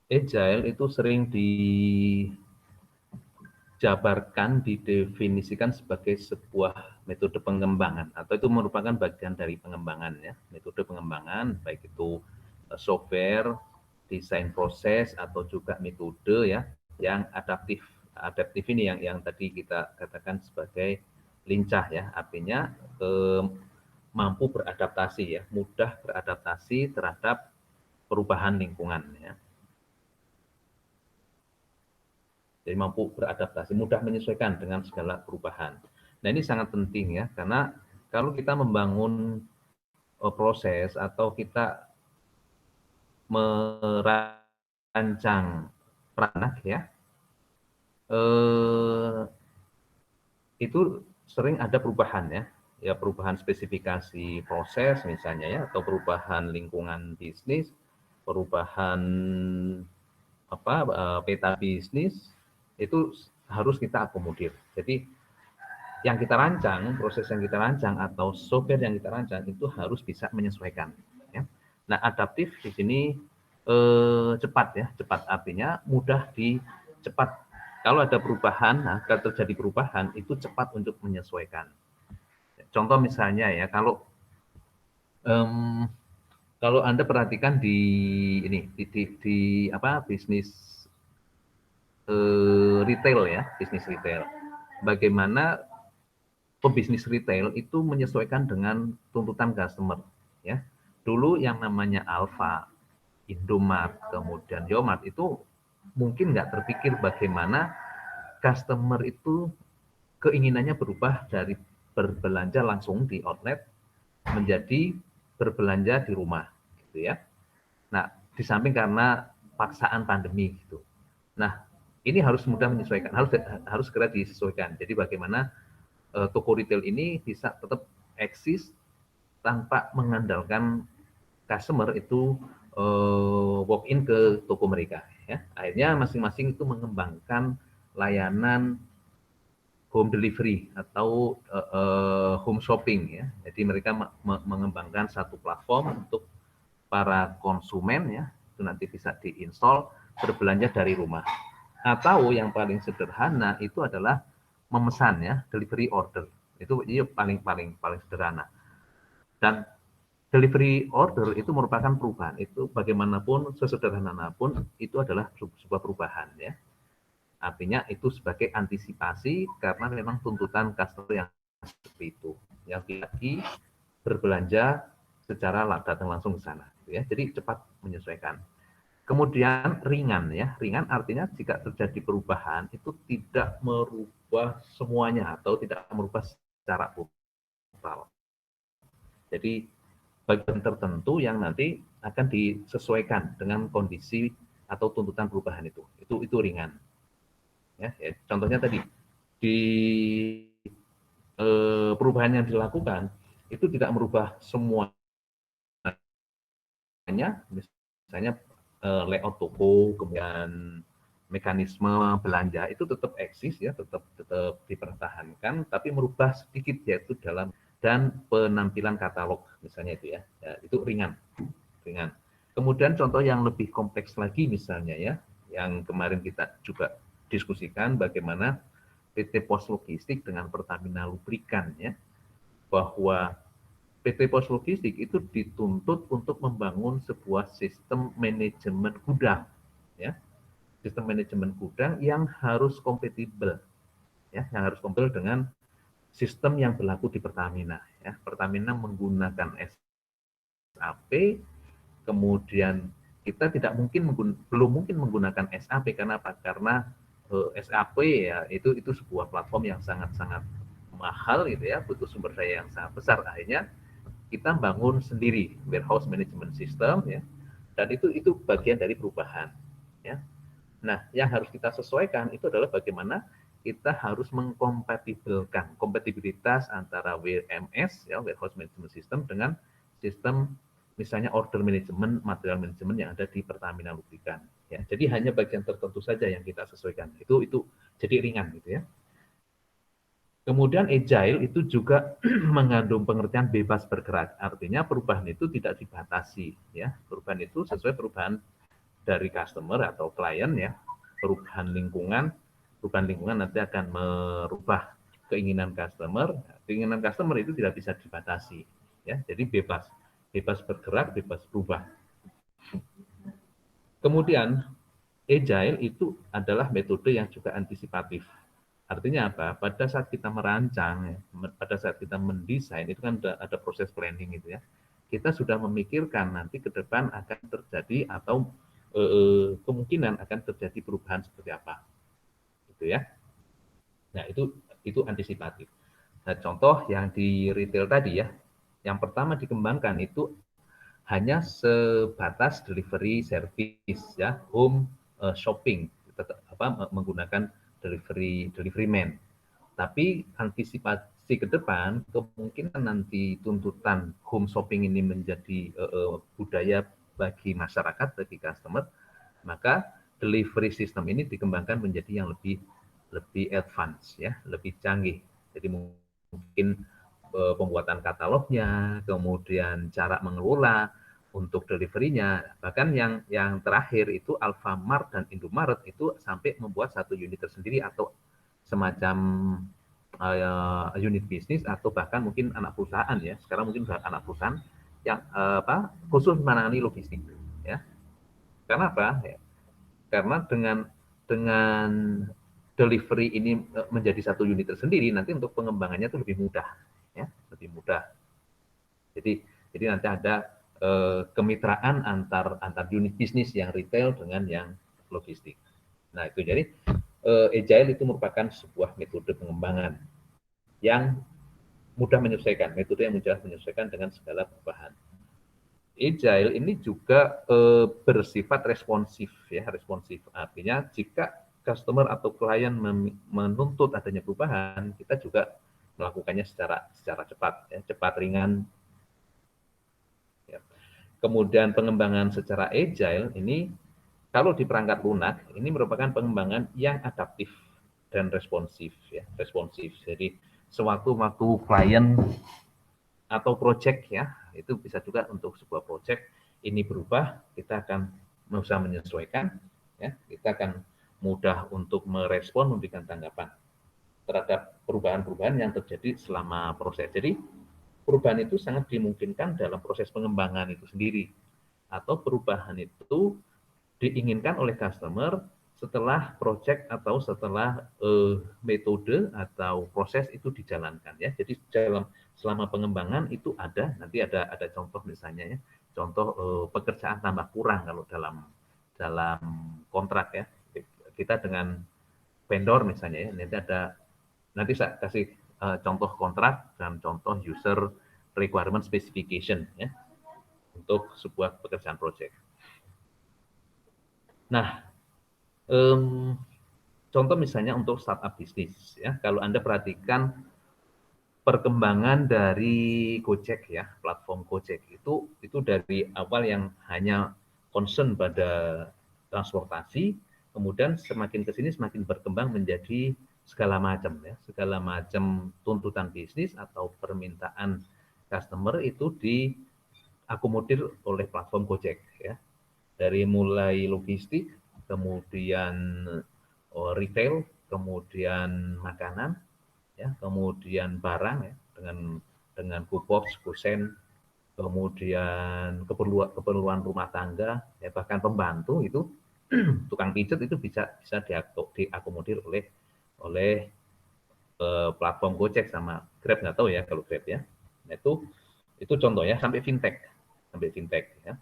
Agile itu sering dijabarkan, didefinisikan sebagai sebuah metode pengembangan atau itu merupakan bagian dari pengembangan ya, metode pengembangan baik itu software, desain proses atau juga metode ya yang adaptif. Adaptif ini yang tadi kita katakan sebagai lincah ya, artinya mampu beradaptasi ya, mudah beradaptasi terhadap perubahan lingkungan ya. Jadi mampu beradaptasi, mudah menyesuaikan dengan segala perubahan. Nah ini sangat penting ya, karena kalau kita membangun proses atau kita merancang peranak ya, eh, itu sering ada perubahan ya perubahan spesifikasi proses misalnya ya, atau perubahan lingkungan bisnis, perubahan apa peta bisnis itu harus kita akomodir. Jadi yang kita rancang, proses yang kita rancang atau software yang kita rancang itu harus bisa menyesuaikan. Ya. Nah, adaptif di sini cepat ya, cepat artinya mudah cepat. Kalau ada perubahan, nah, kalau terjadi perubahan itu cepat untuk menyesuaikan. Contoh misalnya ya, um, kalau Anda perhatikan di ini di apa bisnis retail ya, bisnis retail. Bagaimana pebisnis retail itu menyesuaikan dengan tuntutan customer ya. Dulu yang namanya Alfa, Indomart, kemudian Yomart itu mungkin nggak terpikir bagaimana customer itu keinginannya berubah dari berbelanja langsung di outlet menjadi berbelanja di rumah gitu ya. Nah, di samping karena paksaan pandemi gitu. Nah, ini harus mudah menyesuaikan, harus segera disesuaikan. Jadi bagaimana toko retail ini bisa tetap eksis tanpa mengandalkan customer itu walk in ke toko mereka ya. Akhirnya masing-masing itu mengembangkan layanan home delivery atau home shopping ya. Jadi mereka mengembangkan satu platform untuk para konsumen ya, itu nanti bisa diinstal berbelanja dari rumah. Atau yang paling sederhana itu adalah memesan ya, delivery order. Itu paling paling paling sederhana. Dan delivery order itu merupakan perubahan. Itu bagaimanapun sesederhana pun itu adalah sebuah perubahan ya. Artinya itu sebagai antisipasi karena memang tuntutan customer yang seperti itu. Yang lagi berbelanja secara datang langsung ke sana ya. Jadi cepat menyesuaikan. Kemudian ringan ya, ringan artinya jika terjadi perubahan itu tidak merubah semuanya atau tidak merubah secara total. Jadi bagian tertentu yang nanti akan disesuaikan dengan kondisi atau tuntutan perubahan itu. Itu ringan. Ya. Contohnya tadi di perubahan yang dilakukan itu tidak merubah semuanya, misalnya layout toko, kemudian mekanisme belanja itu tetap eksis ya, tetap dipertahankan, tapi merubah sedikit yaitu dalam dan penampilan katalog misalnya itu ya, itu ringan, ringan. Kemudian contoh yang lebih kompleks lagi misalnya ya, yang kemarin kita juga diskusikan bagaimana PT Pos Logistik dengan Pertamina Lubrikan ya, bahwa PT Pos Logistik itu dituntut untuk membangun sebuah sistem manajemen gudang ya, sistem manajemen gudang yang harus kompatibel ya, yang harus kompatibel dengan sistem yang berlaku di Pertamina ya. Pertamina menggunakan SAP, kemudian kita tidak mungkin belum mungkin menggunakan SAP karena apa? Karena SAP ya itu sebuah platform yang sangat-sangat mahal gitu ya, butuh sumber daya yang sangat besar. Akhirnya kita bangun sendiri warehouse management system ya, dan itu bagian dari perubahan ya. Nah, yang harus kita sesuaikan itu adalah bagaimana kita harus mengkompatibelkan kompatibilitas antara WMS ya, warehouse management system dengan sistem misalnya order management, material management yang ada di Pertamina Lubrikan ya. Jadi hanya bagian tertentu saja yang kita sesuaikan. Itu jadi ringan gitu ya. Kemudian agile itu juga mengandung pengertian bebas bergerak. Artinya perubahan itu tidak dibatasi ya. Perubahan itu sesuai perubahan dari customer atau klien ya, perubahan lingkungan nanti akan merubah keinginan customer. Keinginan customer itu tidak bisa dibatasi ya, jadi bebas bergerak, bebas berubah. Kemudian agile itu adalah metode yang juga antisipatif. Artinya apa? Pada saat kita merancang, pada saat kita mendesain, itu kan ada proses planning gitu ya. Kita sudah memikirkan nanti ke depan akan terjadi atau kemungkinan akan terjadi perubahan seperti apa, gitu ya. Nah itu antisipatif. Nah contoh yang di retail tadi ya, yang pertama dikembangkan itu hanya sebatas delivery service ya, home shopping, menggunakan delivery man. Tapi antisipasi ke depan kemungkinan nanti tuntutan home shopping ini menjadi budaya bagi masyarakat, bagi customer, maka delivery system ini dikembangkan menjadi yang lebih advance ya, lebih canggih. Jadi mungkin pembuatan katalognya, kemudian cara mengelola untuk delivery-nya, bahkan yang terakhir itu Alfamart dan Indomaret itu sampai membuat satu unit tersendiri atau semacam unit bisnis atau bahkan mungkin anak perusahaan ya. Sekarang mungkin anak perusahaan yang khusus menangani logistik ya. Karena apa? Ya, karena dengan delivery ini menjadi satu unit tersendiri, nanti untuk pengembangannya itu lebih mudah ya, lebih mudah. Jadi nanti ada kemitraan antar unit bisnis yang retail dengan yang logistik. Nah itu jadi agile itu merupakan sebuah metode pengembangan yang mudah menyesuaikan, metode yang mudah menyesuaikan dengan segala perubahan. Agile ini juga bersifat responsif ya, responsif. Artinya jika customer atau klien menuntut adanya perubahan, kita juga melakukannya secara cepat ya, cepat ringan. Ya. Kemudian pengembangan secara agile ini kalau di perangkat lunak ini merupakan pengembangan yang adaptif dan responsif ya, responsif. Jadi sewaktu-waktu klien atau project ya, itu bisa juga untuk sebuah project ini berubah, kita akan berusaha menyesuaikan ya, kita akan mudah untuk merespon, memberikan tanggapan terhadap perubahan-perubahan yang terjadi selama proses. Jadi perubahan itu sangat dimungkinkan dalam proses pengembangan itu sendiri, atau perubahan itu diinginkan oleh customer setelah project atau setelah metode atau proses itu dijalankan ya. Jadi selama pengembangan itu nanti ada contoh misalnya ya, contoh pekerjaan tambah kurang kalau dalam kontrak ya. Kita dengan vendor misalnya ya, nanti saya kasih contoh kontrak dan contoh user requirement specification ya untuk sebuah pekerjaan project. Nah, contoh misalnya untuk startup bisnis ya, kalau Anda perhatikan perkembangan dari Gojek ya, platform Gojek itu dari awal yang hanya concern pada transportasi, kemudian semakin ke sini semakin berkembang menjadi segala macam ya, segala macam tuntutan bisnis atau permintaan customer itu diakomodir oleh platform Gojek ya. Dari mulai logistik, kemudian retail, kemudian makanan, ya, kemudian barang ya, dengan Kupops, Kusen, kemudian keperluan rumah tangga, ya, bahkan pembantu itu tukang pijet itu bisa diakomodir oleh platform Gojek sama Grab, nggak tahu ya kalau Grab ya. Nah, itu contoh ya, sampai fintech ya.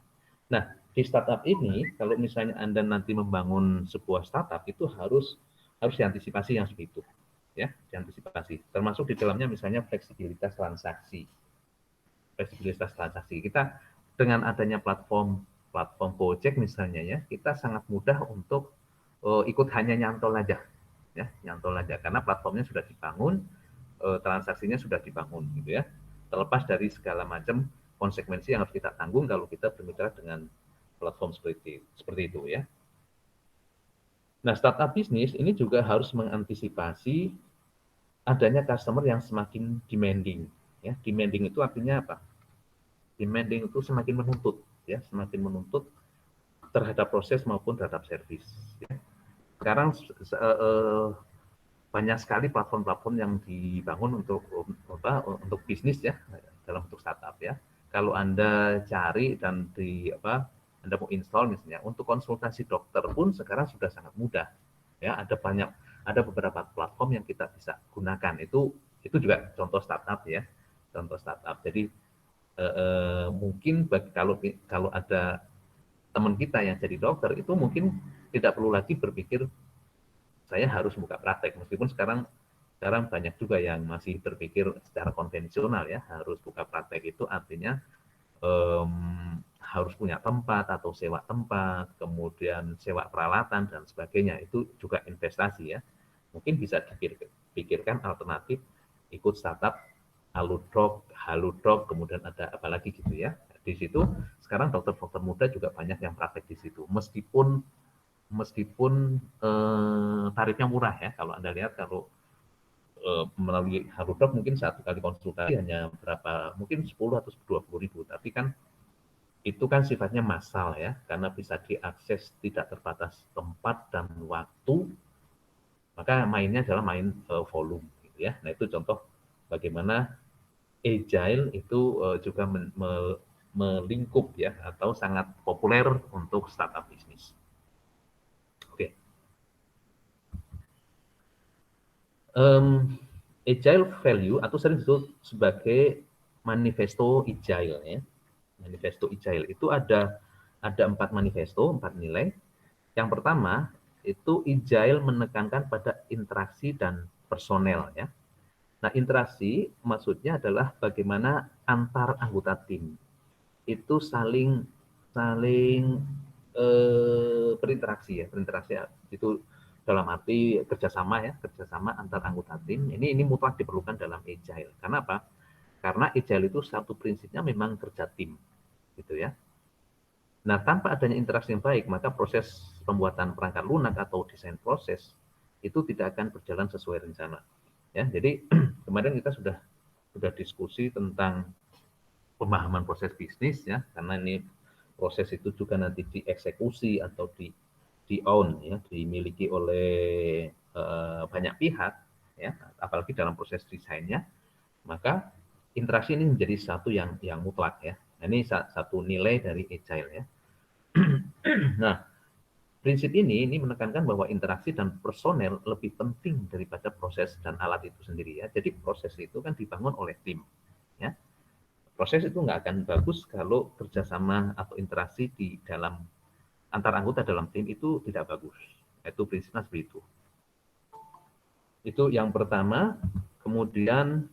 Nah, di startup ini kalau misalnya Anda nanti membangun sebuah startup itu harus diantisipasi yang seperti itu ya, diantisipasi. Termasuk di dalamnya misalnya fleksibilitas transaksi. Kita dengan adanya platform Gojek misalnya ya, kita sangat mudah untuk ikut hanya nyantol aja ya, nyantol aja karena platformnya sudah dibangun, transaksinya sudah dibangun gitu ya. Terlepas dari segala macam konsekuensi yang harus kita tanggung kalau kita bermitra dengan platform seperti itu ya. Nah, startup bisnis ini juga harus mengantisipasi adanya customer yang semakin demanding ya. Demanding itu artinya apa? Demanding itu semakin menuntut ya, semakin menuntut terhadap proses maupun terhadap servis. Ya. Sekarang banyak sekali platform-platform yang dibangun untuk bisnis ya dalam bentuk startup ya. Kalau Anda cari dan Anda mau install misalnya untuk konsultasi dokter pun sekarang sudah sangat mudah ya. Ada beberapa platform yang kita bisa gunakan. Itu juga contoh startup ya, contoh startup. Jadi mungkin kalau ada teman kita yang jadi dokter itu mungkin tidak perlu lagi berpikir saya harus buka praktek, meskipun sekarang banyak juga yang masih berpikir secara konvensional ya, harus buka praktek itu artinya harus punya tempat atau sewa tempat, kemudian sewa peralatan dan sebagainya, itu juga investasi ya. Mungkin bisa dipikirkan alternatif ikut startup Halodoc, kemudian ada apa lagi gitu ya. Di situ sekarang dokter-dokter muda juga banyak yang praktek di situ, meskipun tarifnya murah ya. Kalau Anda lihat kalau melalui Halodoc mungkin satu kali konsultasi hanya mungkin 10 atau 20 ribu, tapi kan itu kan sifatnya massal ya, karena bisa diakses tidak terbatas tempat dan waktu, maka mainnya adalah main volume gitu ya. Nah itu contoh bagaimana agile itu juga melingkup ya, atau sangat populer untuk startup bisnis. Oke. Agile value atau sering disebut sebagai manifesto agile ya. Manifesto agile itu ada 4 manifesto, 4 nilai. Yang pertama itu agile menekankan pada interaksi dan personel ya. Nah, interaksi maksudnya adalah bagaimana antar anggota tim itu saling berinteraksi ya, itu dalam arti kerjasama antar anggota tim. Ini mutlak diperlukan dalam agile. Karena apa? Karena agile itu satu prinsipnya memang kerja tim, gitu ya. Nah, tanpa adanya interaksi yang baik, maka proses pembuatan perangkat lunak atau desain proses itu tidak akan berjalan sesuai rencana. Ya, jadi kemarin kita sudah diskusi tentang pemahaman proses bisnis ya, karena ini proses itu juga nanti dieksekusi atau di own ya, dimiliki oleh banyak pihak ya, apalagi dalam proses desainnya, maka interaksi ini menjadi satu yang mutlak ya. Nah, ini satu nilai dari agile ya. Nah, prinsip ini menekankan bahwa interaksi dan personel lebih penting daripada proses dan alat itu sendiri ya. Jadi proses itu kan dibangun oleh tim ya. Proses itu nggak akan bagus kalau kerjasama atau interaksi di dalam antar anggota dalam tim itu tidak bagus. Itu prinsipnya seperti itu. Itu yang pertama. Kemudian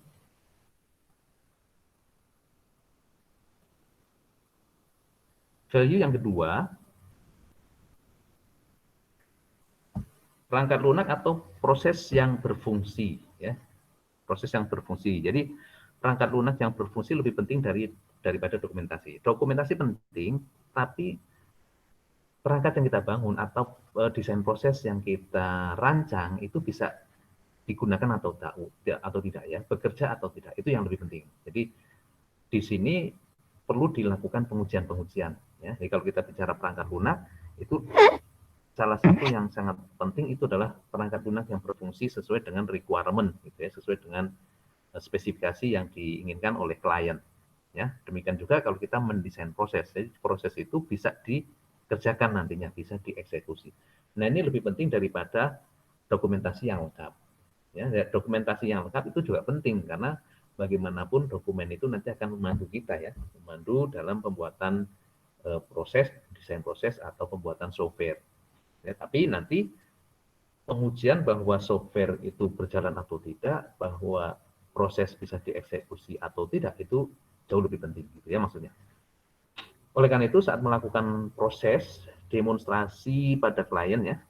value yang kedua, perangkat lunak atau proses yang berfungsi ya. Proses yang berfungsi. Jadi perangkat lunak yang berfungsi lebih penting daripada dokumentasi. Dokumentasi penting, tapi perangkat yang kita bangun atau desain proses yang kita rancang itu bisa digunakan atau tidak ya, bekerja atau tidak, itu yang lebih penting. Jadi di sini perlu dilakukan pengujian ya. Jadi kalau kita bicara perangkat lunak itu salah satu yang sangat penting itu adalah perangkat lunak yang berfungsi sesuai dengan requirement gitu ya, sesuai dengan spesifikasi yang diinginkan oleh klien ya. Demikian juga kalau kita mendesain proses, jadi proses itu bisa dikerjakan nantinya, bisa dieksekusi. Nah, ini lebih penting daripada dokumentasi yang lengkap ya. Dokumentasi yang lengkap itu juga penting karena bagaimanapun dokumen itu nanti akan memandu kita ya, memandu dalam pembuatan proses, desain proses atau pembuatan software ya. Tapi nanti pengujian bahwa software itu berjalan atau tidak, bahwa proses bisa dieksekusi atau tidak, itu jauh lebih penting gitu ya maksudnya. Oleh karena itu saat melakukan proses demonstrasi pada klien ya,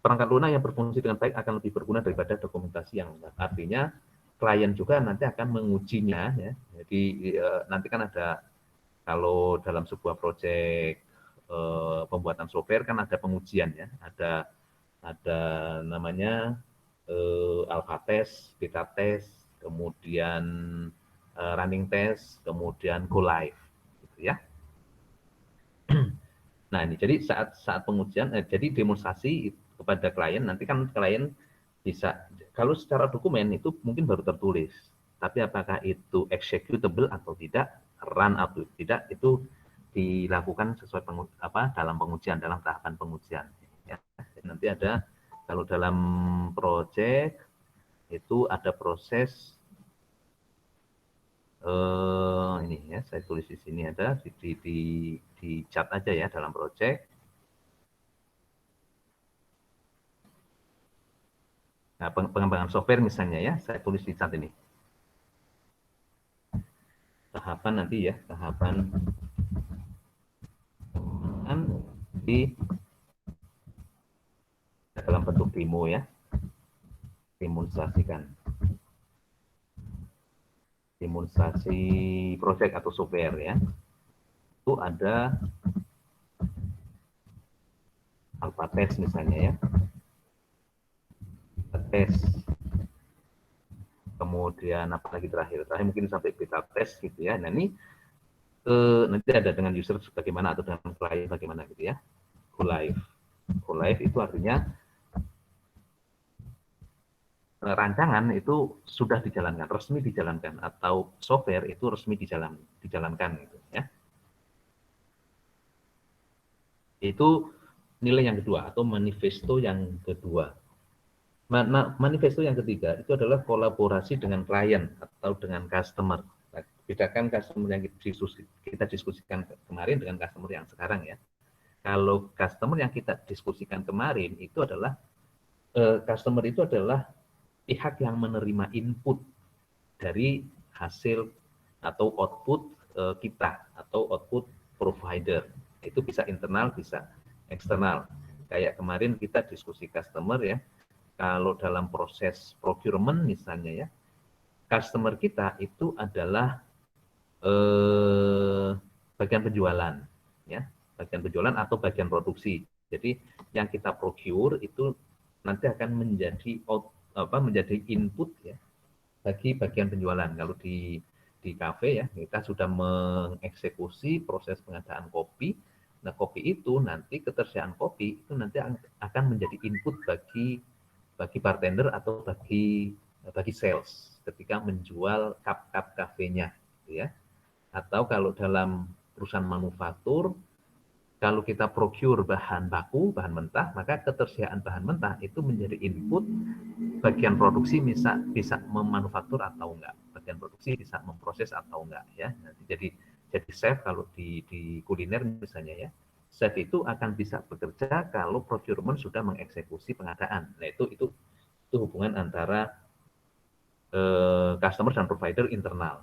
perangkat lunak yang berfungsi dengan baik akan lebih berguna daripada dokumentasi yang lengkap. Artinya klien juga nanti akan mengujinya ya. Jadi nanti kan ada, kalau dalam sebuah proyek pembuatan software kan ada pengujian ya, ada namanya alpha test, beta test, kemudian running test, kemudian go live gitu ya. Nah ini jadi saat pengujian, jadi demonstrasi kepada klien, nanti kan klien bisa, kalau secara dokumen itu mungkin baru tertulis, tapi apakah itu executable atau tidak, run atau tidak, itu dilakukan sesuai dalam pengujian, dalam tahapan pengujian. Ya. Nanti ada, kalau dalam project itu ada proses ini ya, saya tulis di sini ada di chat aja ya dalam project. Nah, pengembangan software misalnya ya, saya tulis di chat ini. Tahapan nanti ya, tahapan di dalam bentuk demo ya, demonstrasi project atau software ya. Itu ada alpha test misalnya ya, test, kemudian apa lagi terakhir mungkin sampai beta test gitu ya. Nah ini nanti ada dengan user bagaimana atau dengan klien bagaimana gitu ya. Go live. Go live itu artinya rancangan itu sudah dijalankan, resmi dijalankan, atau software itu resmi dijalankan gitu ya. Itu nilai yang kedua atau manifesto yang kedua. Manifesto yang ketiga itu adalah kolaborasi dengan klien atau dengan customer. Nah, bedakan customer yang kita diskusikan kemarin dengan customer yang sekarang ya. Kalau customer yang kita diskusikan kemarin itu adalah customer itu adalah pihak yang menerima input dari hasil atau output kita atau output provider. Itu bisa internal, bisa eksternal. Kayak kemarin kita diskusi customer ya, kalau dalam proses procurement misalnya ya, customer kita itu adalah bagian penjualan, ya, bagian penjualan atau bagian produksi. Jadi yang kita procure itu nanti akan menjadi input ya bagi bagian penjualan. Kalau di kafe ya kita sudah mengeksekusi proses pengadaan kopi. Nah kopi itu nanti ketersediaan kopi itu nanti akan menjadi input bagi bartender atau bagi sales ketika menjual cup-cup kafenya, gitu ya. Atau kalau dalam perusahaan manufaktur, kalau kita procure bahan baku, bahan mentah, maka ketersediaan bahan mentah itu menjadi input bagian produksi bisa memanufaktur atau enggak, bagian produksi bisa memproses atau enggak ya. Jadi chef kalau di kuliner misalnya ya, chef itu akan bisa bekerja kalau procurement sudah mengeksekusi pengadaan. Nah itu hubungan antara customer dan provider internal.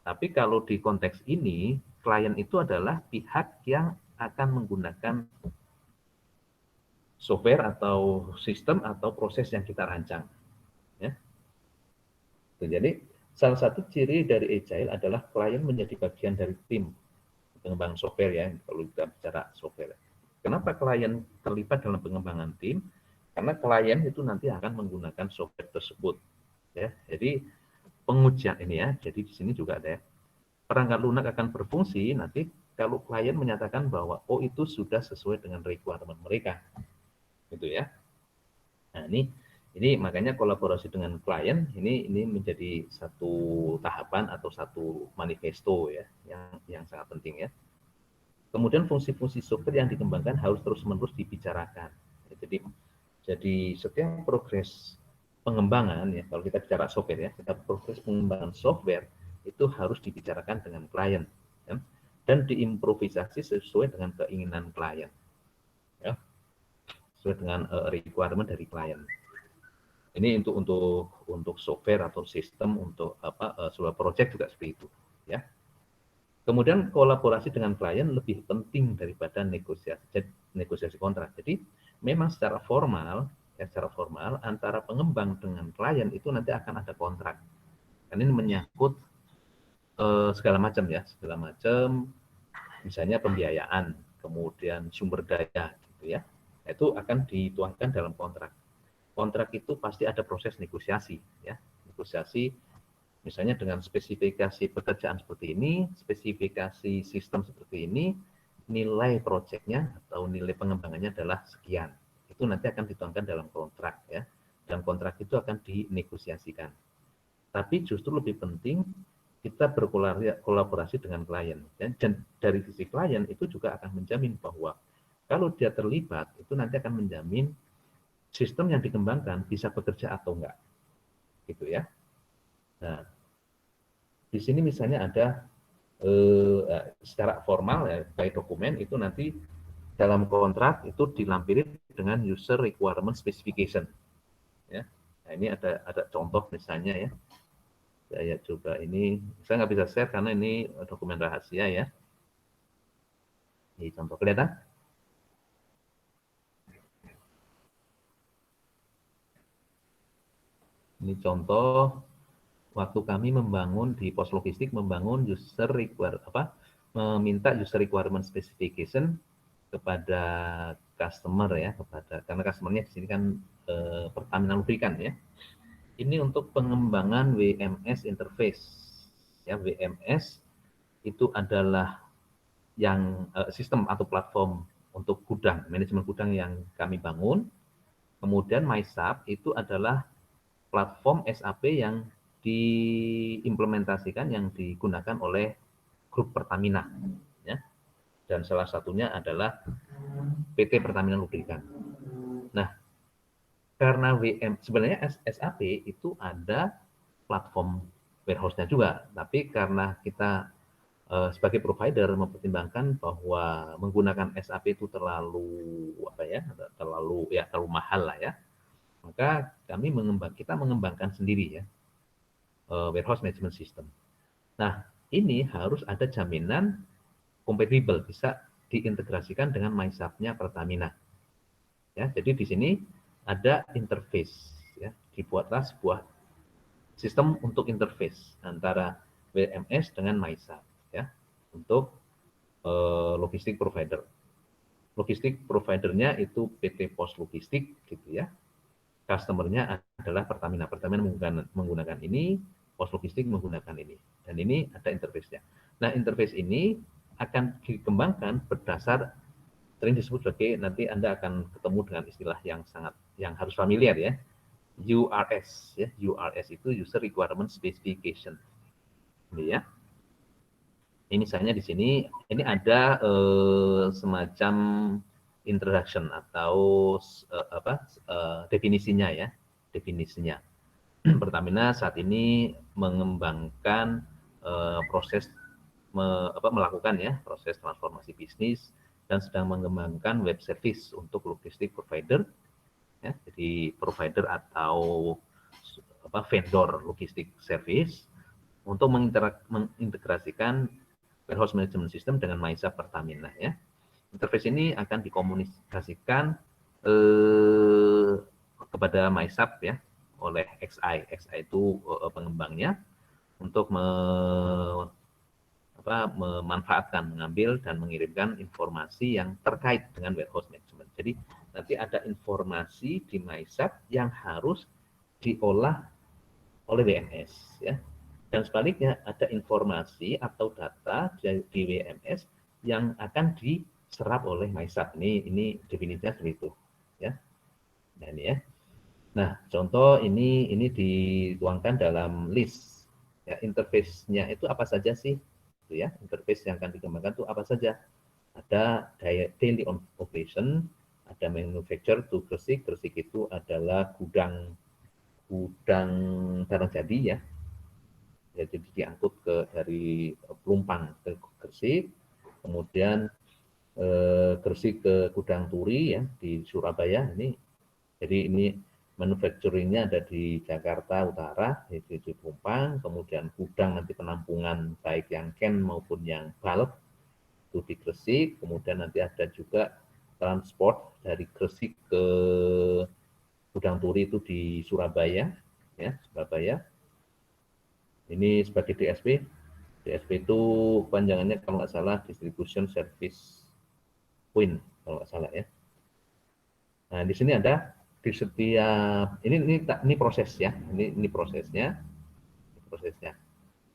Tapi kalau di konteks ini, klien itu adalah pihak yang akan menggunakan software atau sistem atau proses yang kita rancang. Ya. Jadi salah satu ciri dari Agile adalah klien menjadi bagian dari tim pengembangan software ya, kalau kita bicara software. Kenapa klien terlibat dalam pengembangan tim? Karena klien itu nanti akan menggunakan software tersebut. Ya, jadi pengujian ini ya, jadi di sini juga ada ya. Perangkat lunak akan berfungsi nanti kalau klien menyatakan bahwa oh itu sudah sesuai dengan requirement mereka, gitu ya. Nah ini makanya kolaborasi dengan klien ini menjadi satu tahapan atau satu manifesto ya yang sangat penting ya. Kemudian fungsi-fungsi software yang dikembangkan harus terus-menerus dibicarakan. Jadi setiap progres pengembangan ya, kalau kita bicara software ya, setiap progres pengembangan software itu harus dibicarakan dengan klien ya, dan diimprovisasi sesuai dengan keinginan klien ya, sesuai dengan requirement dari klien. Ini untuk software atau sistem untuk sebuah project juga seperti itu ya. Kemudian kolaborasi dengan klien lebih penting daripada negosiasi kontrak. Jadi memang secara formal antara pengembang dengan klien itu nanti akan ada kontrak. Karena ini menyangkut segala macam ya, misalnya pembiayaan, kemudian sumber daya gitu ya. Itu akan dituangkan dalam kontrak. Kontrak itu pasti ada proses negosiasi ya. Negosiasi misalnya dengan spesifikasi pekerjaan seperti ini, spesifikasi sistem seperti ini, nilai proyeknya atau nilai pengembangannya adalah sekian. Itu nanti akan dituangkan dalam kontrak ya. Dan kontrak itu akan dinegosiasikan. Tapi justru lebih penting kita berkolaborasi dengan klien. Ya. Dan dari sisi klien itu juga akan menjamin bahwa kalau dia terlibat, itu nanti akan menjamin sistem yang dikembangkan bisa bekerja atau enggak. Gitu ya. Nah, di sini misalnya ada secara formal ya, baik dokumen itu nanti dalam kontrak itu dilampiri dengan user requirement specification. Ya. Nah, ini ada contoh misalnya ya. Saya coba ini, saya nggak bisa share karena ini dokumen rahasia ya. Ini contoh kelihatan? Ini contoh waktu kami membangun di pos logistik membangun meminta user requirement specification kepada customer ya, karena customernya di sini kan Pertamina Lubrikan ya. Ini untuk pengembangan WMS interface. Ya, WMS itu adalah yang sistem atau platform untuk gudang, manajemen gudang yang kami bangun. Kemudian MySAP itu adalah platform SAP yang diimplementasikan, yang digunakan oleh grup Pertamina. Ya. Dan salah satunya adalah PT Pertamina Lubrikan. Nah, karena sebenarnya SAP itu ada platform warehouse-nya juga, tapi karena kita sebagai provider mempertimbangkan bahwa menggunakan SAP itu terlalu terlalu mahal lah ya, maka kita mengembangkan sendiri ya warehouse management system. Nah, ini harus ada jaminan kompatibel bisa diintegrasikan dengan MySAP-nya Pertamina. Ya, jadi di sini ada interface ya, dibuatlah sebuah sistem untuk interface antara WMS dengan MySAP ya untuk logistik provider. Logistik providernya itu PT Pos Logistik gitu ya. Customer-nya adalah Pertamina. Pertamina menggunakan ini, Pos Logistik menggunakan ini. Dan ini ada interface-nya. Nah, interface ini akan dikembangkan berdasar sering disebut sebagai, nanti Anda akan ketemu dengan istilah yang harus familiar ya. URS ya. URS itu User Requirement Specification. Ini ya. Ini misalnya di sini ini ada semacam introduction atau definisinya ya. Definisinya. Pertamina saat ini mengembangkan proses melakukan ya proses transformasi bisnis dan sedang mengembangkan web service untuk logistik provider ya, jadi provider atau vendor logistik service untuk mengintegrasikan warehouse management system dengan MySAP Pertamina ya. Interface ini akan dikomunikasikan kepada MySAP ya oleh XI. XI itu pengembangnya untuk memanfaatkan, mengambil dan mengirimkan informasi yang terkait dengan warehouse management. Jadi nanti ada informasi di MySAP yang harus diolah oleh WMS ya. Dan sebaliknya ada informasi atau data di WMS yang akan diserap oleh MySAP. Ini definisinya seperti itu ya. Nah, ini ya. Nah, contoh ini dituangkan dalam list ya, interface-nya itu apa saja sih? Itu ya, interface yang akan dikembangkan itu apa saja? Ada daily operation, ada manufacture to Gresik. Gresik itu adalah gudang barang jadi ya. Ya, jadi diangkut dari Pelumpang ke Gresik, kemudian Gresik ke Gudang Turi ya di Surabaya ini. Jadi ini manufacturing-nya ada di Jakarta Utara, yaitu di Pelumpang, kemudian gudang nanti penampungan baik yang can maupun yang bulk itu di Gresik, kemudian nanti ada juga transport dari Gresik ke Gudang Turi itu di Surabaya, ya Surabaya. Ini sebagai DSP. DSP itu panjangannya kalau nggak salah Distribution Service Point, kalau nggak salah ya. Nah di sini ada di setiap ini proses ya, ini prosesnya.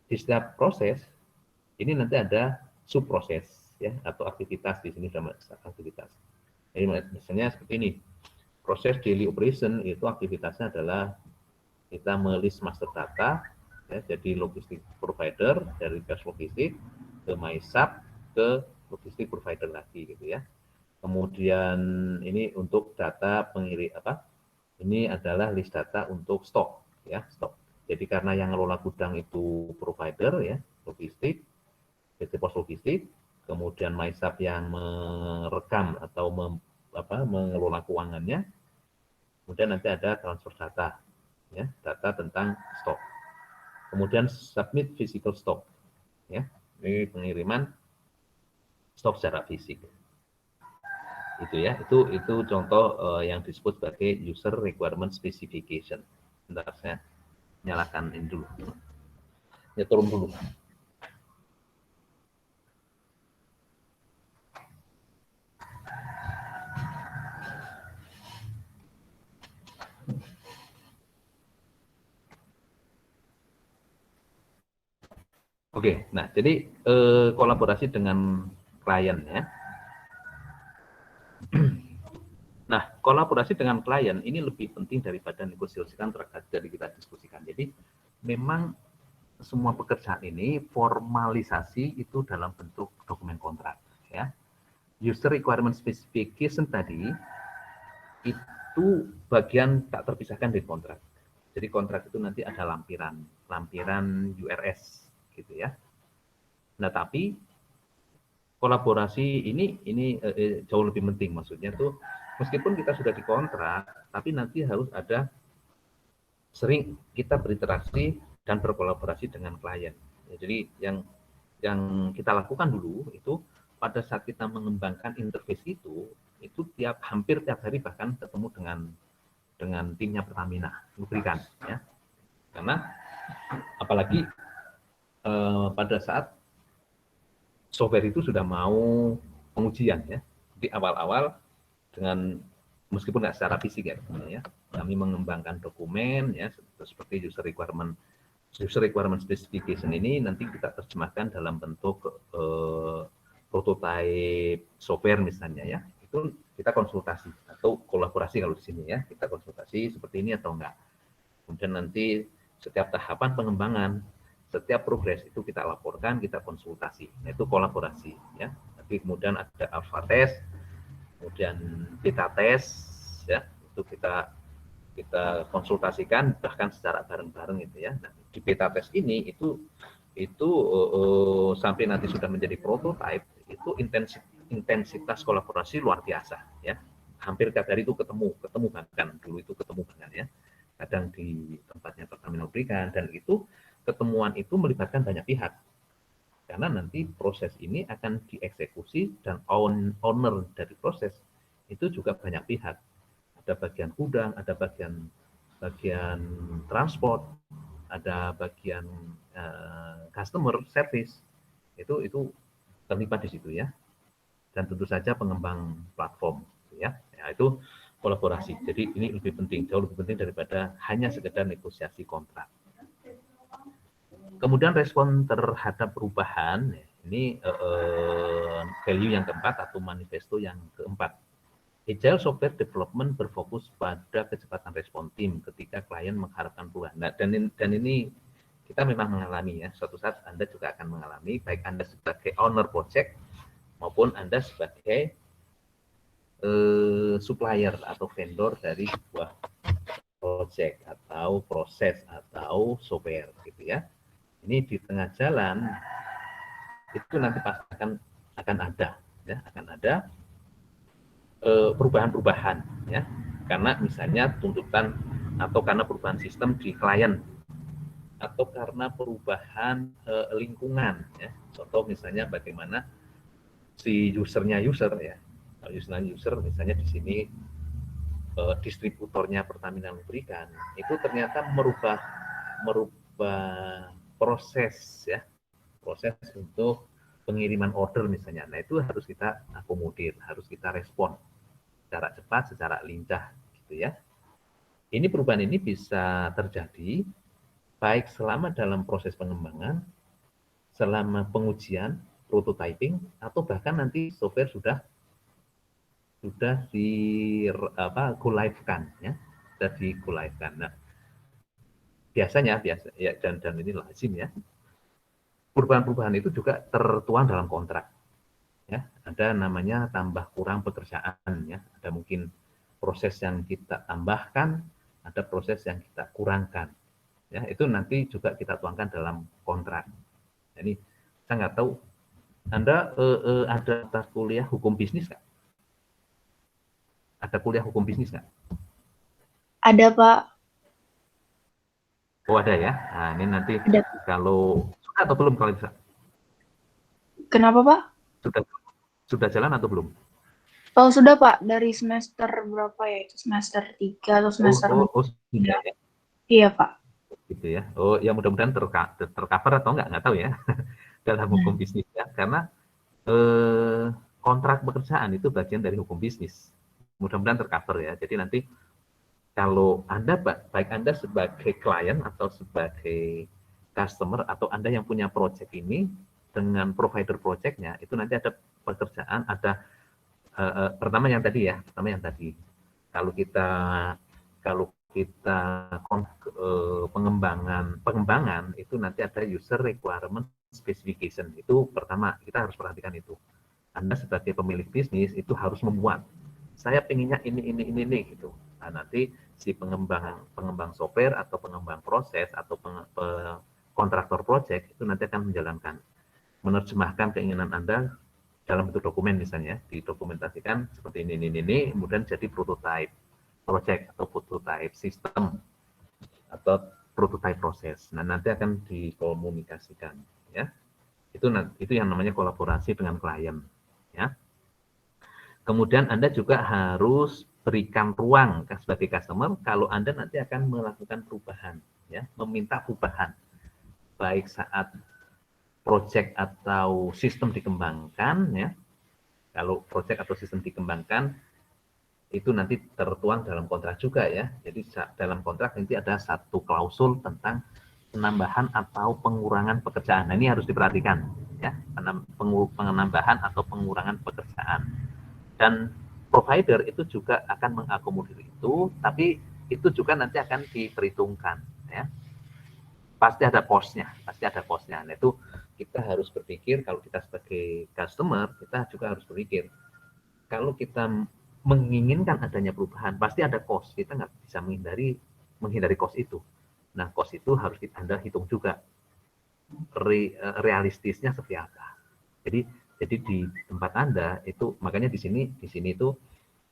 Di setiap proses ini nanti ada subproses ya, atau aktivitas. Di sini sudah aktivitas. Jadi misalnya seperti ini, proses daily operation itu aktivitasnya adalah kita melist master data, ya, jadi logistik provider dari gas logistik ke MySAP ke logistik provider lagi gitu ya. Kemudian ini untuk data pengirim apa? Ini adalah list data untuk stok ya, stok. Jadi karena yang ngelola gudang itu provider ya, logistik, PT Pos Logistik, kemudian MySAP yang merekam atau mengelola keuangannya, kemudian nanti ada transfer data, ya, data tentang stok. Kemudian submit physical stock, ya, ini pengiriman stok secara fisik. Itu ya, itu contoh yang disebut sebagai user requirement specification. Bentar saya nyalakan ini dulu, ya turun dulu. Oke, nah jadi kolaborasi dengan klien ya. Nah, kolaborasi dengan klien ini lebih penting daripada negosiasikan terkait dari kita diskusikan. Jadi memang semua pekerjaan ini formalisasi itu dalam bentuk dokumen kontrak ya. User requirement specification tadi itu bagian tak terpisahkan dari kontrak. Jadi kontrak itu nanti ada lampiran URS gitu ya. Nah, tapi kolaborasi ini jauh lebih penting, maksudnya tuh meskipun kita sudah dikontrak, tapi nanti harus ada sering kita berinteraksi dan berkolaborasi dengan klien. Ya, jadi yang kita lakukan dulu itu pada saat kita mengembangkan interface itu hampir tiap hari bahkan ketemu dengan timnya Pertamina Lubrikan ya. Karena apalagi pada saat software itu sudah mau pengujian ya. Di awal-awal dengan meskipun nggak secara fisik ya, kami mengembangkan dokumen ya seperti user requirement specification ini nanti kita terjemahkan dalam bentuk prototype software misalnya ya. Itu kita konsultasi atau kolaborasi kalau di sini ya, kita konsultasi seperti ini atau enggak. Kemudian nanti setiap tahapan pengembangan, setiap progres itu kita laporkan, kita konsultasi. Nah, itu kolaborasi ya. Tapi kemudian ada alpha test, kemudian beta test ya, itu kita konsultasikan bahkan secara bareng-bareng gitu ya. Nah, di beta test ini itu sampai nanti sudah menjadi prototype itu intensitas kolaborasi luar biasa ya. Hampir tiap hari itu ketemu bahkan dulu itu ketemu bahkan ya. Kadang di tempatnya Pertamina Lubrikan, dan itu ketemuan itu melibatkan banyak pihak. Karena nanti proses ini akan dieksekusi dan owner dari proses itu juga banyak pihak. Ada bagian gudang, ada bagian transport, ada bagian customer service, itu terlibat di situ ya. Dan tentu saja pengembang platform ya. Ya itu kolaborasi. Jadi ini lebih penting, jauh lebih penting daripada hanya sekedar negosiasi kontrak. Kemudian respon terhadap perubahan, ini value yang keempat atau manifesto yang keempat. Agile Software Development berfokus pada kecepatan respon tim ketika klien mengharapkan perubahan. Nah, dan ini kita memang mengalami ya, suatu saat Anda juga akan mengalami, baik Anda sebagai owner project maupun Anda sebagai supplier atau vendor dari sebuah project atau proses atau software gitu ya. Ini di tengah jalan itu nanti pasti akan ada ya, akan ada perubahan-perubahan ya, karena misalnya tuntutan atau karena perubahan sistem di klien atau karena perubahan lingkungan ya. Contoh misalnya bagaimana si usernya ya, user misalnya di sini distributornya Pertamina Lubrikan itu ternyata merubah proses ya, proses untuk pengiriman order misalnya. Nah, itu harus kita akomodir, harus kita respon secara cepat, secara lincah gitu ya. Ini perubahan ini bisa terjadi baik selama dalam proses pengembangan, selama pengujian, prototyping, atau bahkan nanti software sudah di go live-kan ya, sudah di go live-kan. Nah, biasanya ya, dan ini lazim ya, perubahan-perubahan itu juga tertuang dalam kontrak ya. Ada namanya tambah kurang pekerjaan ya, ada mungkin proses yang kita tambahkan, ada proses yang kita kurangkan ya, itu nanti juga kita tuangkan dalam kontrak. Jadi saya nggak tahu Anda ada kuliah hukum bisnis nggak? Ada kuliah hukum bisnis nggak? Ada, Pak. Oh ada ya. Nah ini nanti Ada. kalau sudah atau belum kalau bisa? Kenapa, Pak? Sudah jalan atau belum? Oh, sudah, Pak. Dari semester berapa ya? Itu semester 3 atau semester 4. Sudah ya. Iya, Pak. Gitu ya. Oh ya, mudah-mudahan tercover atau nggak tahu ya dalam hukum bisnis ya. Karena kontrak pekerjaan itu bagian dari hukum bisnis. Mudah-mudahan tercover ya. Jadi nanti kalau Anda, baik Anda sebagai klien atau sebagai customer, atau Anda yang punya project ini dengan provider projectnya, itu nanti ada pekerjaan, ada pertama yang tadi ya, kalau kita pengembangan itu nanti ada user requirement specification. Itu pertama, kita harus perhatikan itu. Anda sebagai pemilik bisnis itu harus membuat, saya pengennya ini gitu. Nah, nanti si pengembang software atau pengembang proses atau kontraktor project itu nanti akan menjalankan, menerjemahkan keinginan Anda dalam bentuk dokumen, misalnya didokumentasikan seperti ini, kemudian jadi prototype project atau prototype sistem atau prototype proses. Nah, nanti akan dikomunikasikan ya. Itu yang namanya kolaborasi dengan klien ya. Kemudian Anda juga harus berikan ruang sebagai customer kalau Anda nanti akan melakukan perubahan ya, meminta perubahan baik saat project atau sistem dikembangkan ya. Kalau project atau sistem dikembangkan itu nanti tertuang dalam kontrak juga ya. Jadi dalam kontrak nanti ada satu klausul tentang penambahan atau pengurangan pekerjaan. Nah, ini harus diperhatikan ya, penambahan atau pengurangan pekerjaan. Dan provider itu juga akan mengakomodir itu, tapi itu juga nanti akan diperhitungkan ya. Pasti ada cost-nya. Nah, itu kita harus berpikir, kalau kita sebagai customer, kita juga harus berpikir, kalau kita menginginkan adanya perubahan, pasti ada cost. Kita nggak bisa menghindari cost itu. Nah, cost itu harus Anda hitung juga realistisnya seperti apa. Jadi di tempat Anda itu, makanya di sini itu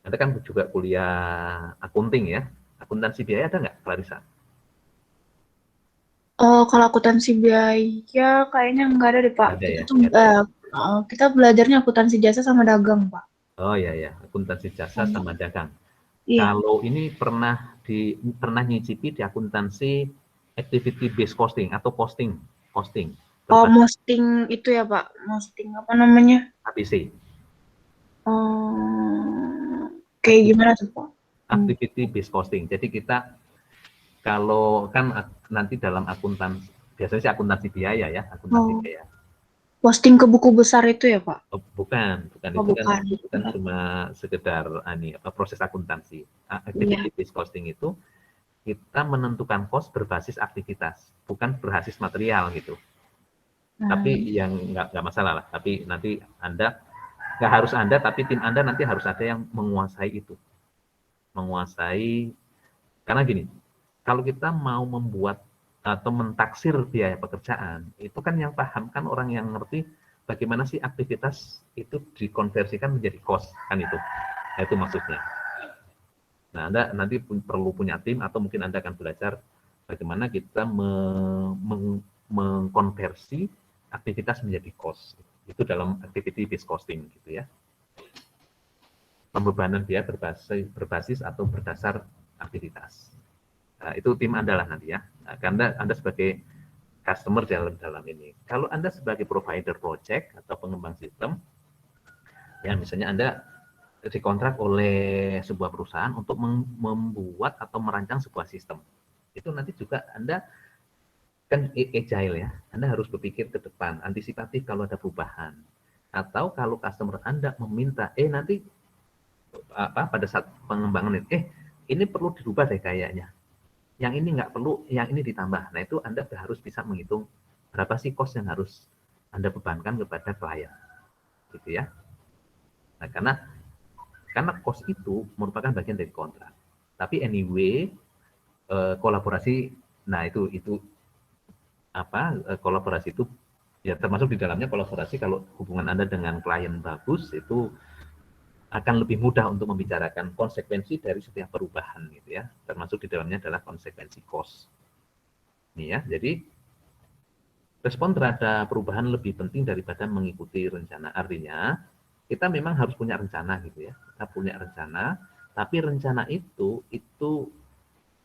Anda kan juga kuliah akunting ya. Akuntansi biaya ada nggak, Clarissa? Kalau akuntansi biaya kayaknya nggak ada deh, Pak. Ada Kita ya? tuh Ada ya? kita belajarnya akuntansi jasa sama dagang, Pak. Oh ya ya, akuntansi jasa sama dagang. Iya. Kalau ini pernah nyicipi di akuntansi activity based costing atau costing Oh, berbasis mosting itu ya, Pak. Mosting apa namanya? APC. Kayak gimana tuh, Pak? Activity based costing. Jadi kita kalau kan nanti dalam biasanya sih akuntansi biaya ya, akuntansi Oh, biaya. posting ke buku besar itu ya, Pak? Oh, bukan, Oh, bukan. itu kan cuma sekedar proses akuntansi. Iya. Activity based costing itu kita menentukan cost berbasis aktivitas, bukan berbasis material gitu. Tapi Hmm. yang nggak masalah lah. Tapi nanti Anda, nggak harus Anda, tapi tim Anda nanti harus ada yang menguasai itu. Menguasai, karena gini, kalau kita mau membuat atau mentaksir biaya pekerjaan, itu kan yang paham kan orang yang ngerti bagaimana sih aktivitas itu dikonversikan menjadi cost, kan itu. Nah, itu maksudnya. Nah, Anda nanti perlu punya tim, atau mungkin Anda akan belajar bagaimana kita mengkonversi aktivitas menjadi cost. Itu dalam activity based costing gitu ya. Pembebanan biaya berbasis atau berdasar aktivitas. Nah, itu tim Anda lah nanti ya. Nah, karena Anda sebagai customer dalam ini. Kalau Anda sebagai provider project atau pengembang sistem, ya misalnya Anda dikontrak oleh sebuah perusahaan untuk membuat atau merancang sebuah sistem. Itu nanti juga Anda kan agile ya. Anda harus berpikir ke depan, antisipatif kalau ada perubahan. Atau kalau customer Anda meminta, nanti pada saat pengembangan ini perlu dirubah deh kayaknya. Yang ini nggak perlu, yang ini ditambah. Nah itu Anda harus bisa menghitung berapa sih cost yang harus Anda bebankan kepada klien, gitu ya. Nah karena cost itu merupakan bagian dari kontrak. Tapi anyway, kolaborasi, nah itu kolaborasi itu ya termasuk di dalamnya kolaborasi. Kalau hubungan Anda dengan klien bagus, itu akan lebih mudah untuk membicarakan konsekuensi dari setiap perubahan gitu ya. Termasuk di dalamnya adalah konsekuensi cost. Nih ya, jadi respon terhadap perubahan lebih penting daripada mengikuti rencana. Artinya, kita memang harus punya rencana gitu ya. Kita punya rencana, tapi rencana itu